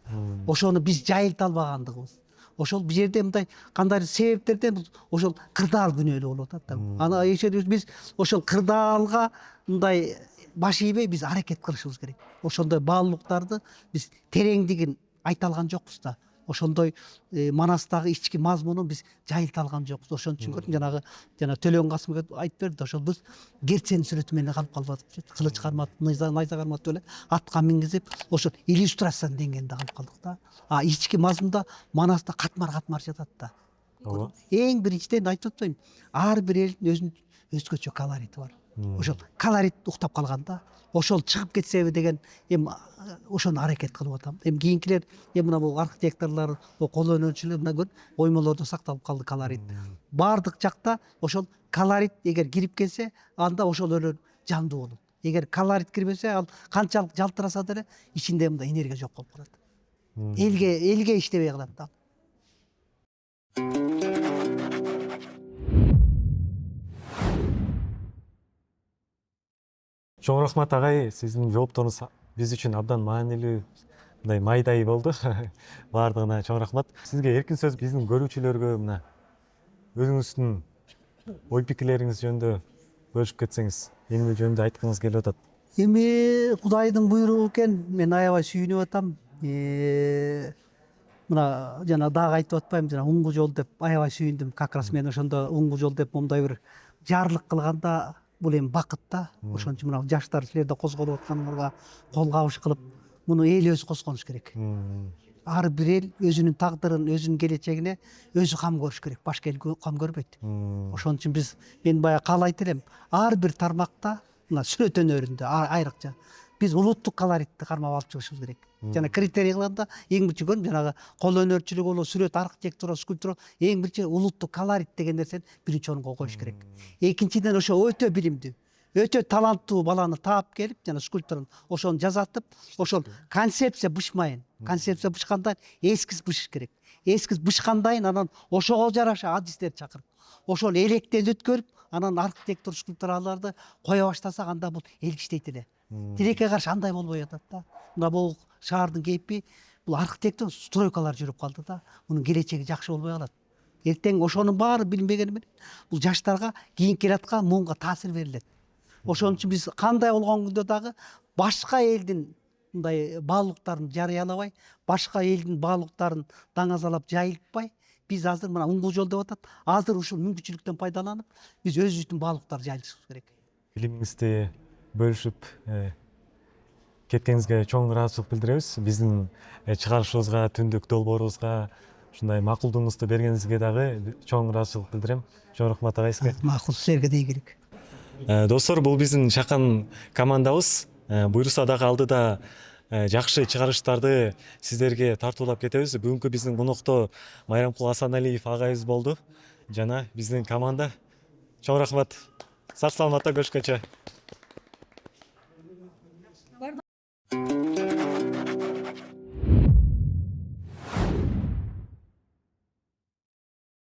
Ошону биз жайылта албагандыгыбыз. Ошол бул жерде мындай кандайдыр себептерден ошол кырдаал күнөөлүү болуп атат да. Аны биз ошол кырдаалга мындай баш ийбей биз аракет кылышыбыз керек. Ошондой баалуулуктарды биз тереңдигин айта алган жокпуз да. Ошондой Манастагы ички мазмунун биз жайылта алган жокпуз. Ошон үчүн көрдүң, жана Төлөн Касымов айтып берди, ошол биз Герцен сүрөтү менен калып калбадык. Кылыч карматып, найза карматып эле атка мингизип, ошол иллюстрациянын деңгээлинде калып калдык да. Ички мазмунда Манаста катмар жатат да. Эң биринчиден айтып атпаймынбы? Ар бир элдин өзүнүн өзгөчө колорити бар. Ошол колорит уктап калган да. Ошол чыгып кетсеби деген эми ошону аракет кылып атам. Эми кийинкилер эми мына бул архитекторлор, кол өнөрчүлөр мына көрүп оймолордо сакталып калды колорит. Бардык жакта ошол колорит эгер кирип келсе, анда ошол өнөр жандуу болот. Эгер колорит кирбесе, ал канчалык жалтыраса деле ичинде мындай энергия жок болуп калат. Элге иштебей калат да. Чоң рахмат агай, сиздин жоопторуңуз биз үчүн абдан маанилүү, мындай майдай болду. Баардыгына чоң рахмат. Сизге эркин сөз биздин көрүүчүлөргө мына өзүңүздүн ой пикирлериңиз жөнүндө бөлүшүп кетсеңиз, эмне жөнүндө айткыңыз келип атат? Эми Кудайдын буйругу экен, мен аябай сүйүнүп атам. Мына жана дагы айтып атпайм, жана уңгу жол деп аябай сүйүндүм. Как раз мен ошондо уңгу жол деп момундай бир жарлык кылганда бул эми бакыт да. Ошон үчүн мына жаштар силерде козголуп атканыңарга кол кабыш кылып, муну эл өзү козгонуш керек. Ар бир эл өзүнүн тагдырын, өзүнүн келечегине өзү кам көрүш керек. Башка эл кам көрбөйт. Ошон үчүн мен баягы каалайт элем, ар бир тармакта, мына сүрөт өнөрүндө айрыкча биз улуттук колоритти кармап алып чыгышыбыз керек. Жана критерий кылганда эң биринчи көрүм жанагы кол өнөрчүлүк болобу, сүрөт, архитектура, скульптура, эң биринчи улуттук колорит деген нерсени биринчи орунга коюш керек. Экинчиден ошо өтө билимдүү, өтө таланттуу баланы таап келип, жана скульпторун ошону жасатып, ошол концепция бышмайын. Концепция бышкандан эскиз бышыш керек. Эскиз бышкандайын анан ошого жараша адистерди чакырып, ошол электен өткөрүп, анан архитектура, скульптураларды кое баштасак, анда бул эл иштейт эле. Тилекке каршы андай болбой атат да. Мына бул шаардын кейпи, бул архитектура стройкалар жүрүп калды да. Мунун келечеги жакшы болбой калат. Эртең ошонун баары билинбегени менен бул жаштарга кийин келаткан муунга таасир берилет. Ошон үчүн биз кандай болгон күндө дагы башка элдин мындай баалуулуктарын жарыялабай, башка элдин баалуулуктарын даңазалап жайылтпай, биз азыр мына уңгу жол деп атат. Азыр ушул мүмкүнчүлүктөн пайдаланып, биз өзүбүздүн баалуулуктарды жайылтышыбыз керек. Билимиңизди бөлүшүп кеткениңизге чоң ыраазычылык билдиребиз. Биздин чыгарышыбызга, түндүк долбоорубузга ушундай макулдугуңузду бергениңизге дагы чоң ыраазычылык билдирем. Чоң рахмат агай сизге. Макул, силерге да ийгилик. Достор, бул биздин чакан командабыз. Буйруса дагы алдыда жакшы чыгарыштарды сиздерге тартуулап кетебиз. Бүгүнкү биздин конокто Майрамкул Асаналиев агайыбыз болду жана биздин команда. Чоң рахмат. Сак саламатта көрүшкөнчө.